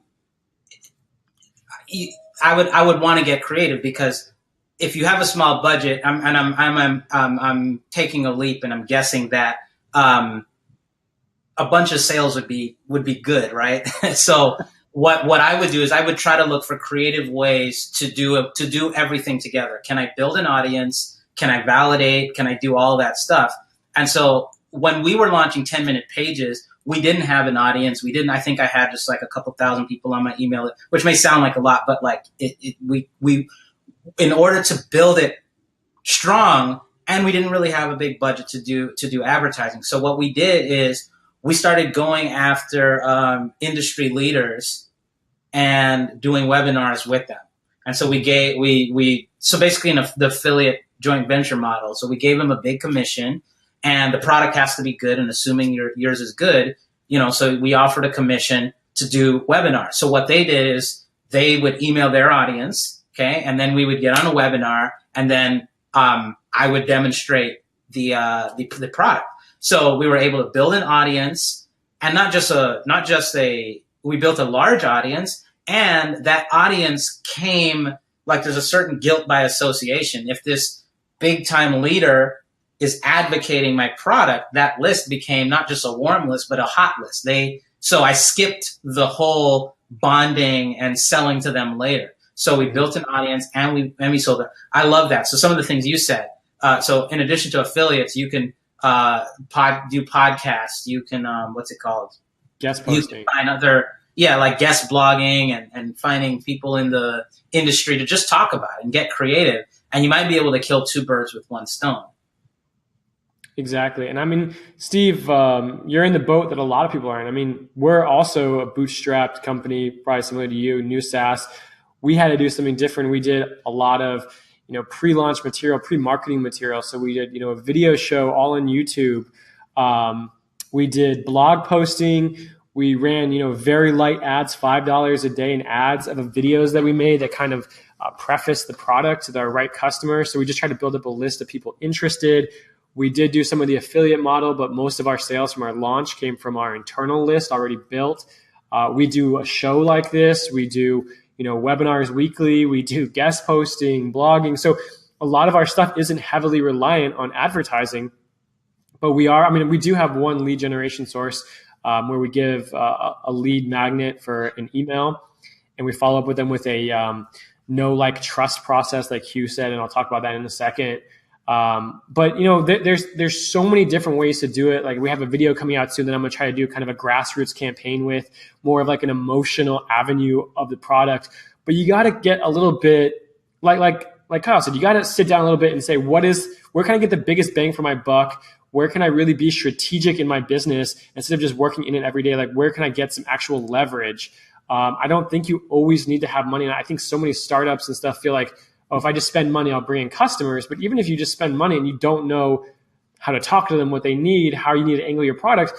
would want to get creative, because if you have a small budget, I'm taking a leap and I'm guessing that a bunch of sales would be good, right? So what I would do is I would try to look for creative ways to do everything together. Can I build an audience? Can I validate? Can I do all that stuff? And so when we were launching 10-minute pages, we didn't have an audience. I think I had just like a couple thousand people on my email, which may sound like a lot, but we in order to build it strong, and we didn't really have a big budget to do advertising. So what we did is we started going after industry leaders and doing webinars with them. And so so basically in the affiliate joint venture model. So we gave them a big commission, and the product has to be good. And assuming yours is good, so we offered a commission to do webinars. So what they did is they would email their audience, okay, and then we would get on a webinar, and then I would demonstrate the product. So we were able to build an audience, and we built a large audience. And that audience came, like there's a certain guilt by association. If this big time leader is advocating my product, that list became not just a warm list, but a hot list. So I skipped the whole bonding and selling to them later. So we built an audience and we sold it. I love that. So some of the things you said. So in addition to affiliates, you can do podcasts. You can what's it called? Guest posting. You can find like guest blogging and finding people in the industry to just talk about it and get creative. And you might be able to kill two birds with one stone. Exactly. And I mean, Steve, you're in the boat that a lot of people are in. I mean, we're also a bootstrapped company, probably similar to you, new SaaS. We had to do something different. We did a lot of, pre-launch material, pre-marketing material. So we did, a video show all on YouTube. We did blog posting. We ran, very light ads, $5 a day in ads of the videos that we made that kind of preface the product to the right customer. So we just tried to build up a list of people interested. We did do some of the affiliate model, but most of our sales from our launch came from our internal list already built. We do a show like this. We do, webinars weekly. We do guest posting, blogging. So a lot of our stuff isn't heavily reliant on advertising, but we do have one lead generation source where we give a lead magnet for an email, and we follow up with them with a trust process, like Hugh said, and I'll talk about that in a second. But there's so many different ways to do it. Like we have a video coming out soon that I'm going to try to do kind of a grassroots campaign with, more of like an emotional avenue of the product. But you got to get a little bit like Kyle said, you got to sit down a little bit and say, where can I get the biggest bang for my buck? Where can I really be strategic in my business instead of just working in it every day? Like where can I get some actual leverage? I don't think you always need to have money. And I think so many startups and stuff feel like, oh, if I just spend money, I'll bring in customers. But even if you just spend money and you don't know how to talk to them, what they need, how you need to angle your product,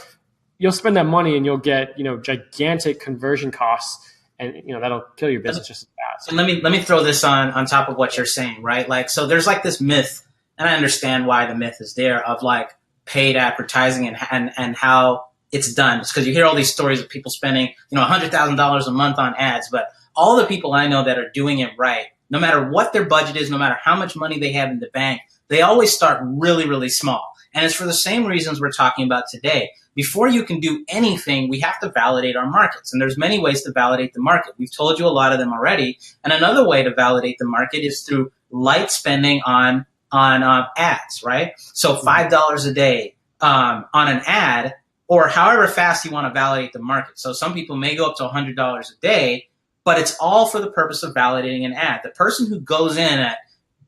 you'll spend that money and you'll get, gigantic conversion costs, and that'll kill your business just as fast. And let me throw this on top of what you're saying, right? Like, so there's like this myth, and I understand why the myth is there, of like paid advertising and how it's done. It's because you hear all these stories of people spending, $100,000 a month on ads, but all the people I know that are doing it right, no matter what their budget is, no matter how much money they have in the bank, they always start really, really small. And it's for the same reasons we're talking about today. Before you can do anything, we have to validate our markets. And there's many ways to validate the market. We've told you a lot of them already. And another way to validate the market is through light spending on ads, right? So $5 a day on an ad, or however fast you want to validate the market. So some people may go up to $100 a day, but it's all for the purpose of validating an ad. The person who goes in at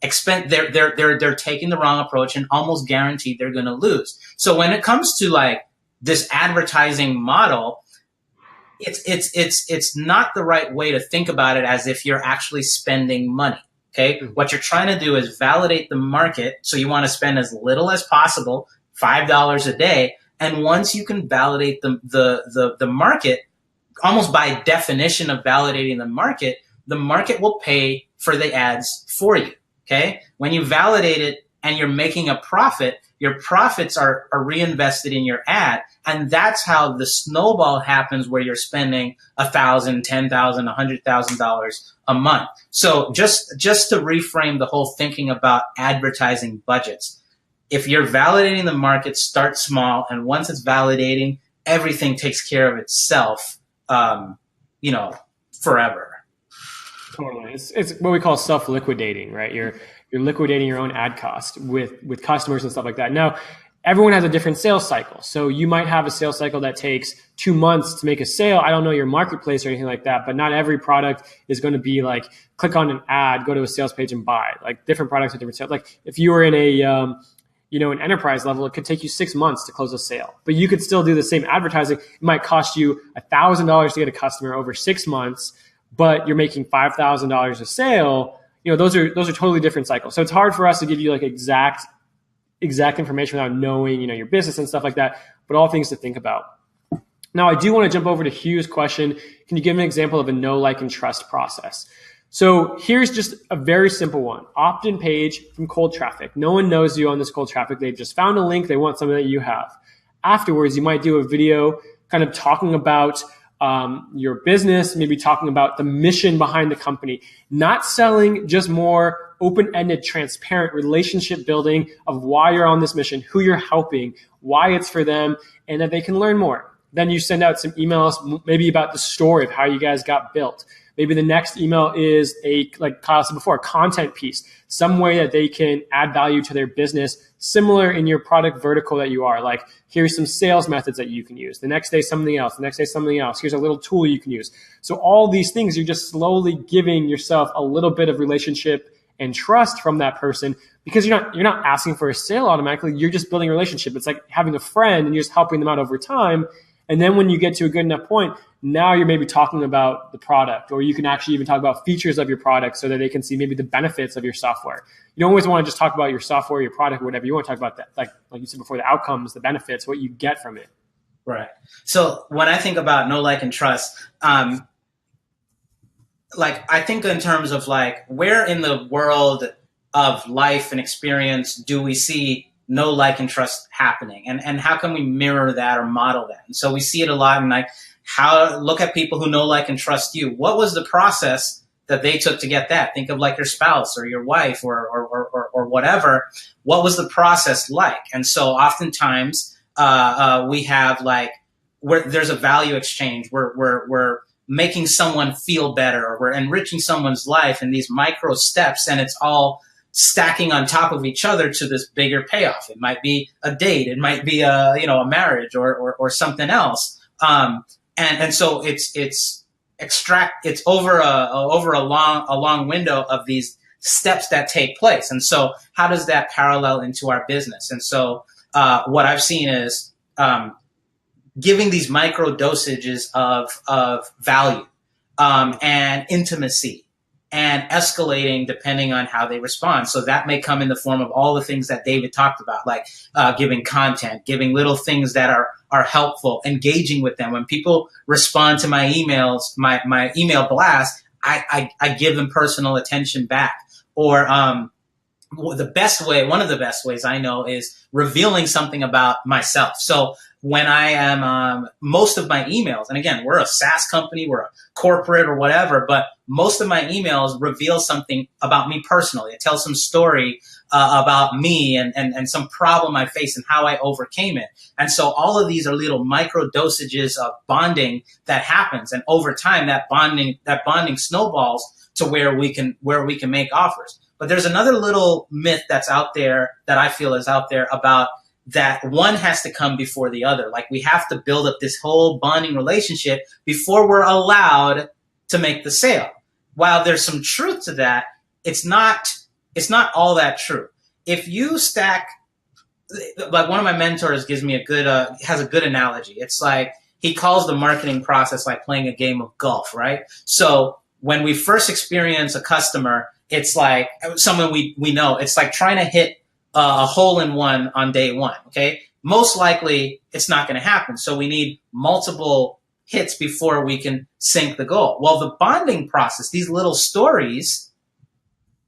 they're taking the wrong approach and almost guaranteed they're going to lose. So when it comes to like this advertising model, it's not the right way to think about it as if you're actually spending money. Okay, what you're trying to do is validate the market. So you want to spend as little as possible, $5 a day, and once you can validate the market, almost by definition of validating the market will pay for the ads for you. Okay. When you validate it and you're making a profit, your profits are reinvested in your ad. And that's how the snowball happens, where you're spending $1,000, $10,000, $100,000 a month. So just to reframe the whole thinking about advertising budgets, if you're validating the market, start small. And once it's validating, everything takes care of itself. Forever. Totally. It's what we call self-liquidating, right? You're liquidating your own ad cost with customers and stuff like that. Now, everyone has a different sales cycle. So you might have a sales cycle that takes 2 months to make a sale. I don't know your marketplace or anything like that, but not every product is going to be like, click on an ad, go to a sales page and buy. Like different products have different sales. Like if you were in an enterprise level, it could take you 6 months to close a sale, but you could still do the same advertising. It might cost you $1,000 to get a customer over 6 months, but you're making $5,000 a sale. Those are totally different cycles. So it's hard for us to give you like exact information without knowing, your business and stuff like that, but all things to think about. Now, I do want to jump over to Hugh's question. Can you give an example of a know, like, and trust process? So here's just a very simple one. Opt-in page from cold traffic. No one knows you on this cold traffic. They've just found a link. They want something that you have. Afterwards, you might do a video kind of talking about your business, maybe talking about the mission behind the company, not selling, just more open-ended, transparent relationship building of why you're on this mission, who you're helping, why it's for them, and that they can learn more. Then you send out some emails, maybe about the story of how you guys got built. Maybe the next email is like Kyle said before, a content piece, some way that they can add value to their business, similar in your product vertical that you are. Like, here's some sales methods that you can use. The next day, something else. The next day, something else. Here's a little tool you can use. So all these things, you're just slowly giving yourself a little bit of relationship and trust from that person, because you're not asking for a sale automatically. You're just building a relationship. It's like having a friend, and you're just helping them out over time. And then when you get to a good enough point, now you're maybe talking about the product, or you can actually even talk about features of your product so that they can see maybe the benefits of your software. You don't always want to just talk about your software, your product, whatever. You want to talk about that, like you said before, the outcomes, the benefits, what you get from it. Right. So when I think about know, like, and trust, like, I think in terms of like, where in the world of life and experience do we see know, like, and trust happening, and how can we mirror that or model that? And so we see it a lot in like, look at people who know, like, and trust you. What was the process that they took to get that? Think of like your spouse or your wife or whatever. What was the process like? And so oftentimes we have like, where there's a value exchange, we're making someone feel better, or we're enriching someone's life in these micro steps, and it's all stacking on top of each other to this bigger payoff. It might be a date, it might be a marriage or something else. And so it's over a long window of these steps that take place. And so how does that parallel into our business? And so what I've seen is giving these micro dosages of value and intimacy, and escalating depending on how they respond. So that may come in the form of all the things that David talked about, like giving content, giving little things that are helpful, engaging with them. When people respond to my emails, my email blast, I give them personal attention back. Or one of the best ways I know is revealing something about myself. So when I am, most of my emails, and again, we're a SaaS company, we're a corporate or whatever, but most of my emails reveal something about me personally. It tells some story about me and some problem I faced and how I overcame it. And so all of these are little micro dosages of bonding that happens. And over time, that bonding snowballs to where we can make offers. But there's another little myth that's out there that I feel is out there about that one has to come before the other. Like, we have to build up this whole bonding relationship before we're allowed to make the sale. While there's some truth to that, it's not all that true. If you stack, like, one of my mentors gives me has a good analogy. It's like, he calls the marketing process like playing a game of golf, right? So when we first experience a customer, it's like someone we know, it's like trying to hit a hole-in-one on day one, okay? Most likely, it's not going to happen. So we need multiple hits before we can sink the goal. Well, the bonding process, these little stories,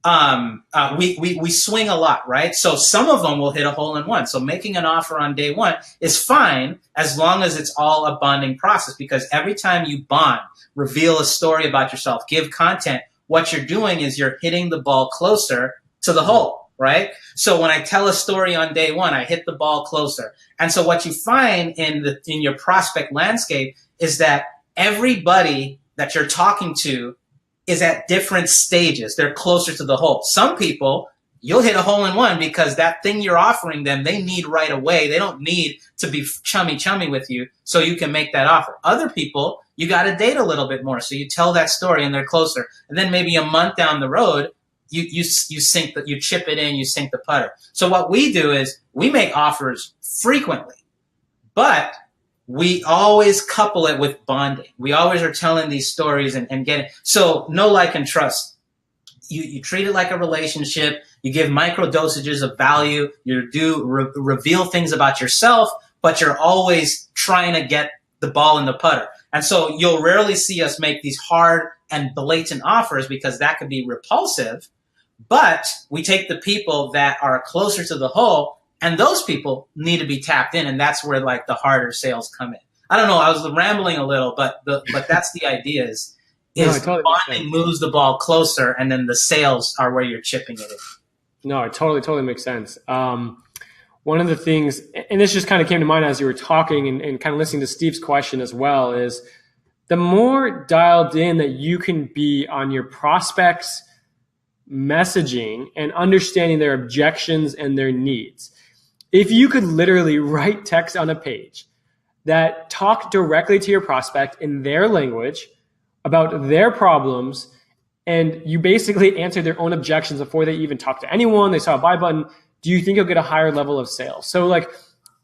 we swing a lot, right? So some of them will hit a hole-in-one. So making an offer on day one is fine as long as it's all a bonding process, because every time you bond, reveal a story about yourself, give content, what you're doing is you're hitting the ball closer to the hole. Right? So when I tell a story on day one, I hit the ball closer. And so what you find in your prospect landscape is that everybody that you're talking to is at different stages. They're closer to the hole. Some people, you'll hit a hole-in-one because that thing you're offering them, they need right away. They don't need to be chummy with you so you can make that offer. Other people, you got to date a little bit more. So you tell that story and they're closer. And then maybe a month down the road, you chip it in, you sink the putter. So what we do is we make offers frequently, but we always couple it with bonding. We always are telling these stories and getting, so know, like, and trust. You treat it like a relationship. You give micro dosages of value. You reveal things about yourself, but you're always trying to get the ball in the putter. And so you'll rarely see us make these hard and blatant offers because that could be repulsive. But we take the people that are closer to the hole, and those people need to be tapped in, and that's where like the harder sales come in. I don't know. I was rambling a little, but that's the idea is totally bonding moves the ball closer, and then the sales are where you're chipping it in. No, it totally makes sense. One of the things, and this just kind of came to mind as you were talking and kind of listening to Steve's question as well, is the more dialed in that you can be on your prospects' messaging and understanding their objections and their needs. If you could literally write text on a page that talk directly to your prospect in their language about their problems, and you basically answer their own objections before they even talk to anyone, they saw a buy button, do you think you'll get a higher level of sales? So like,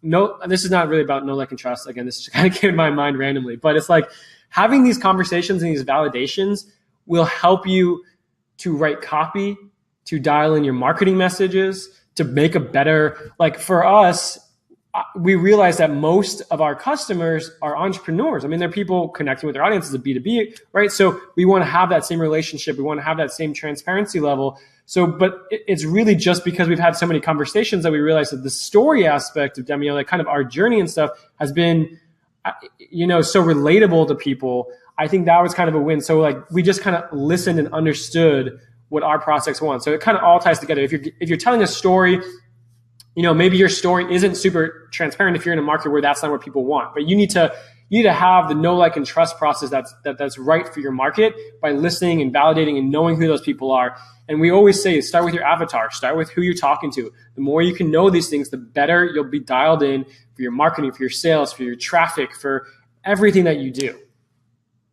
no, this is not really about know, like, and trust. Again, this just kind of came to my mind randomly, but it's like having these conversations and these validations will help you to write copy, to dial in your marketing messages, to make a better, like for us, we realize that most of our customers are entrepreneurs. I mean, they're people connecting with their audiences, a B2B, right? So we want to have that same relationship. We want to have that same transparency level. So, but it's really just because we've had so many conversations that we realize that the story aspect of Demio, like kind of our journey and stuff, has been, so relatable to people. I think that was kind of a win. So like we just kind of listened and understood what our prospects want. So it kind of all ties together. If you're telling a story, maybe your story isn't super transparent if you're in a market where that's not what people want, but you need to have the know, like, and trust process that's right for your market by listening and validating and knowing who those people are. And we always say, start with your avatar, start with who you're talking to. The more you can know these things, the better you'll be dialed in for your marketing, for your sales, for your traffic, for everything that you do.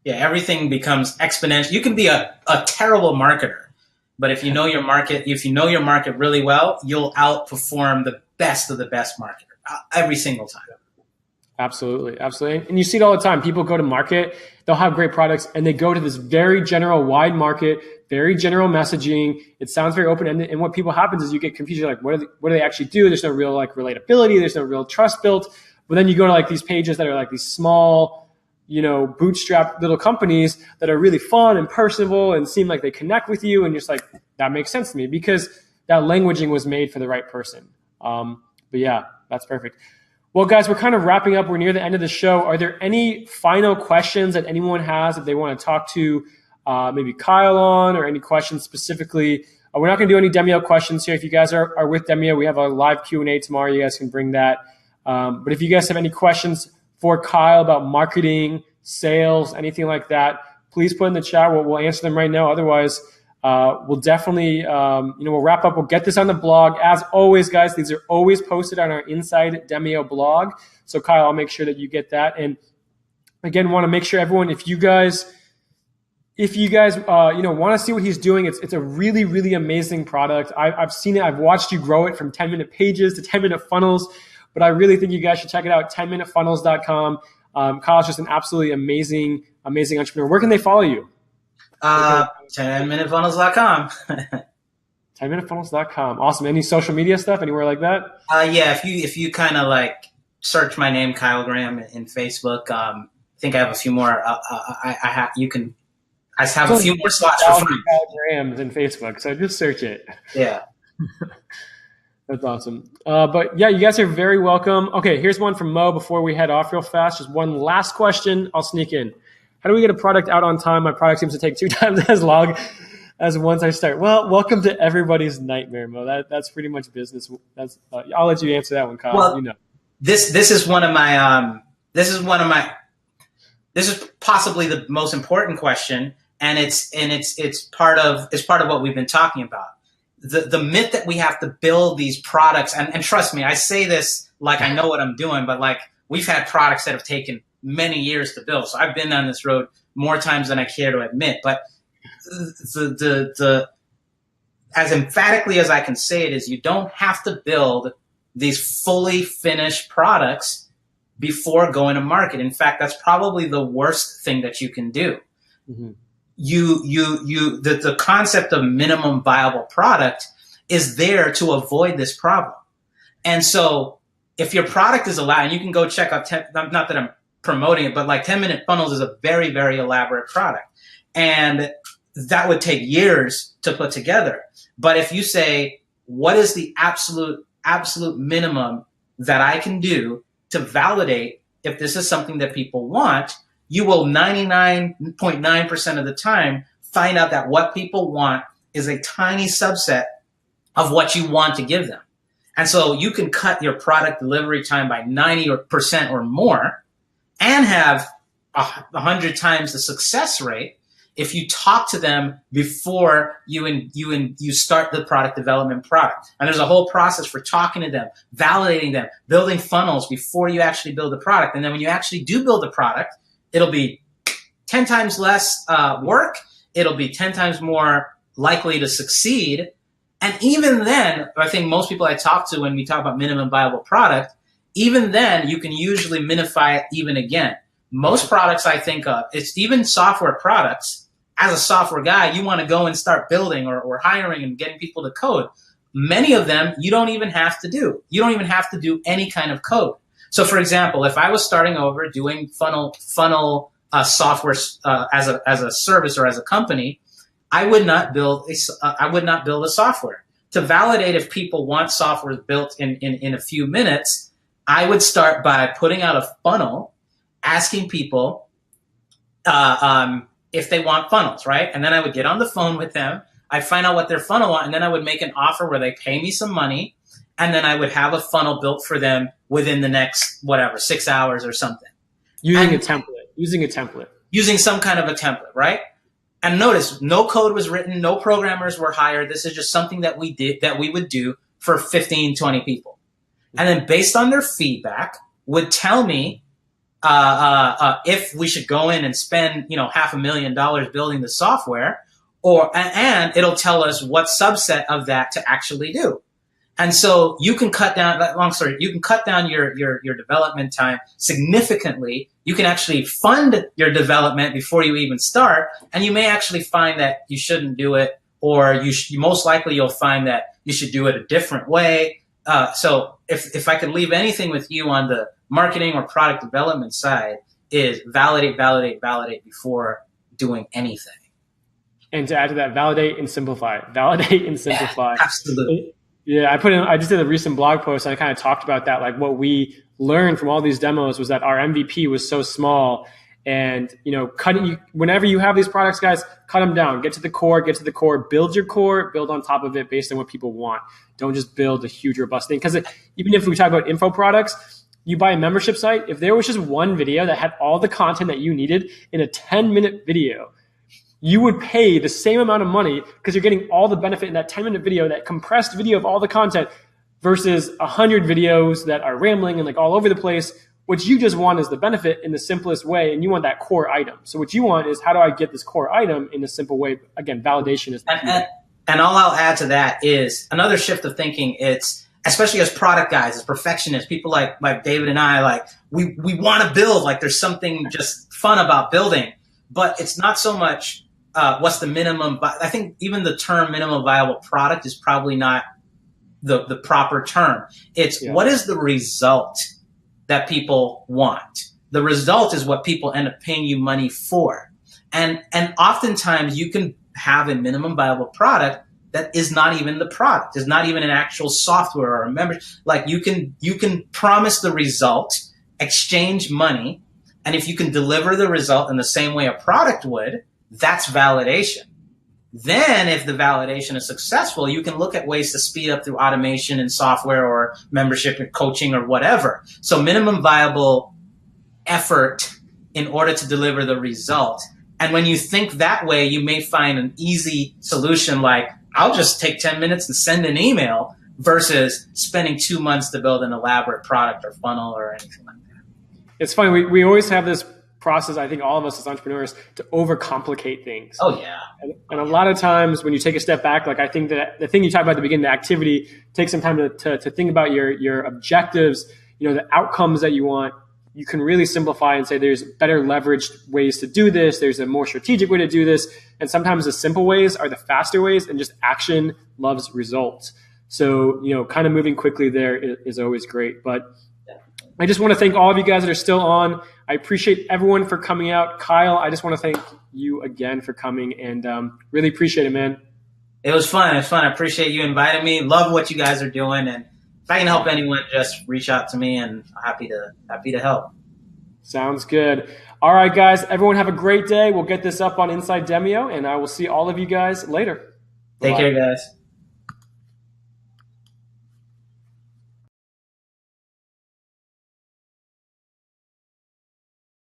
Yeah, everything becomes exponential. You can be a terrible marketer, but if you know your market, really well, you'll outperform the best of the best marketer every single time. Absolutely. And you see it all the time. People go to market, they'll have great products, and they go to this very general, wide market, very general messaging. It sounds very open-ended. And what people happens is you get confused. You're like, what do they actually do? There's no real like relatability. There's no real trust built. But then you go to like these pages that are like these small, bootstrap little companies that are really fun and personable and seem like they connect with you. And you're just like, that makes sense to me because that languaging was made for the right person. But yeah, that's perfect. Well, guys, we're kind of wrapping up. We're near the end of the show. Are there any final questions that anyone has that they want to talk to maybe Kyle on, or any questions specifically? We're not going to do any Demio questions here. If you guys are with Demio, we have a live Q&A tomorrow. You guys can bring that. But if you guys have any questions for Kyle about marketing, sales, anything like that, please put in the chat. We'll answer them right now. Otherwise, we'll definitely, we'll wrap up. We'll get this on the blog. As always, guys, these are always posted on our Inside Demio blog. So Kyle, I'll make sure that you get that. And again, want to make sure everyone, if you guys, want to see what he's doing, it's a really, really amazing product. I've seen it. I've watched you grow it from 10-minute pages to 10-minute funnels, but I really think you guys should check it out. 10minutefunnels.com. Kyle's just an absolutely amazing entrepreneur. Where can they follow you? 10minutefunnels.com. 10minutefunnels.com. Awesome. Any social media stuff anywhere like that? Yeah. If you kind of like search my name, Kyle Graham, in Facebook, I think I have a few more. I have a few more slots for free. Kyle Graham's in Facebook, so just search it. Yeah. That's awesome. But yeah, you guys are very welcome. Okay, here's one from Mo before we head off real fast. Just one last question. I'll sneak in. How do we get a product out on time? My product seems to take 2 times as long as once I start. Well, welcome to everybody's nightmare, Mo. That's pretty much business. I'll let you answer that one, Kyle. Well, this is one of my this is possibly the most important question, and it's part of what we've been talking about. The myth that we have to build these products, and trust me, I say this like I know what I'm doing, but like we've had products that have taken many years to build. So I've been down this road more times than I care to admit. But the as emphatically as I can say it is, you don't have to build these fully finished products before going to market. In fact, that's probably the worst thing that you can do. Mm-hmm. The concept of minimum viable product is there to avoid this problem. And so if your product is allowed, and you can go check out, not that I'm promoting it, but like 10-Minute Funnels is a very, very elaborate product. And that would take years to put together. But if you say, what is the absolute minimum that I can do to validate if this is something that people want, you will 99.9% of the time find out that what people want is a tiny subset of what you want to give them. And so you can cut your product delivery time by 90% or more and have 100 times the success rate if you talk to them before you start the product development product. And there's a whole process for talking to them, validating them, building funnels before you actually build the product. And then when you actually do build the product, it'll be 10 times less work. It'll be 10 times more likely to succeed. And even then, I think most people I talk to when we talk about minimum viable product, even then you can usually minify it even again. Most products I think of, it's even software products. As a software guy, you want to go and start building or hiring and getting people to code. Many of them you don't even have to do. You don't even have to do any kind of code. So for example, if I was starting over doing funnel software as a service or as a company, I would not build a software. To validate if people want software built in a few minutes, I would start by putting out a funnel, asking people if they want funnels, right? And then I would get on the phone with them. I'd find out what their funnel want, and then I would make an offer where they pay me some money, and then I would have a funnel built for them within the next, 6 hours or something. Using a template. Using some kind of a template, right? And notice, no code was written, no programmers were hired. This is just something that we would do for 15, 20 people. And then based on their feedback, would tell me if we should go in and spend, $500,000 building the software, and it'll tell us what subset of that to actually do. And so you can cut down your development time significantly. You can actually fund your development before you even start, and you may actually find that you shouldn't do it, or most likely you'll find that you should do it a different way. So if I could leave anything with you on the marketing or product development side, is validate before doing anything. And to add to that, validate and simplify. Yeah, absolutely. Yeah, I just did a recent blog post and I kind of talked about that. Like what we learned from all these demos was that our MVP was so small, and whenever you have these products, guys, cut them down, get to the core, build your core, build on top of it based on what people want. Don't just build a huge robust thing. Because even if we talk about info products, you buy a membership site, if there was just one video that had all the content that you needed in a 10-minute video, you would pay the same amount of money because you're getting all the benefit in that 10-minute video, that compressed video of all the content, versus 100 videos that are rambling and like all over the place. What you just want is the benefit in the simplest way, and you want that core item. So what you want is, how do I get this core item in a simple way? Again, validation is the key. And all I'll add to that is another shift of thinking. It's, especially as product guys, as perfectionists, people like David and I, like we want to build, like there's something just fun about building, but it's not so much what's the minimum. I think even the term minimum viable product is probably not the proper term. It's what is the result that people want? The result is what people end up paying you money for. And oftentimes you can have a minimum viable product that is not even the product, is not even an actual software or a member. Like you can promise the result, exchange money, and if you can deliver the result in the same way a product would, that's validation. Then if the validation is successful, you can look at ways to speed up through automation and software or membership and coaching or whatever. So minimum viable effort in order to deliver the result. And when you think that way, you may find an easy solution like, I'll just take 10 minutes and send an email, versus spending 2 months to build an elaborate product or funnel or anything like that. It's funny. We always have this process, I think all of us as entrepreneurs, to overcomplicate things. Oh, yeah. And a lot of times when you take a step back, like I think that the thing you talked about at the beginning, the activity, take some time to think about your objectives, the outcomes that you want. You can really simplify and say there's better leveraged ways to do this. There's a more strategic way to do this. And sometimes the simple ways are the faster ways, and just action loves results. So, kind of moving quickly there is always great. But I just want to thank all of you guys that are still on. I appreciate everyone for coming out. Kyle, I just want to thank you again for coming, and really appreciate it, man. It was fun. I appreciate you inviting me. Love what you guys are doing. And if I can help anyone, just reach out to me, and I'm happy to help. Sounds good. All right, guys. Everyone have a great day. We'll get this up on Inside Demio, and I will see all of you guys later. Take Bye-bye. care, guys.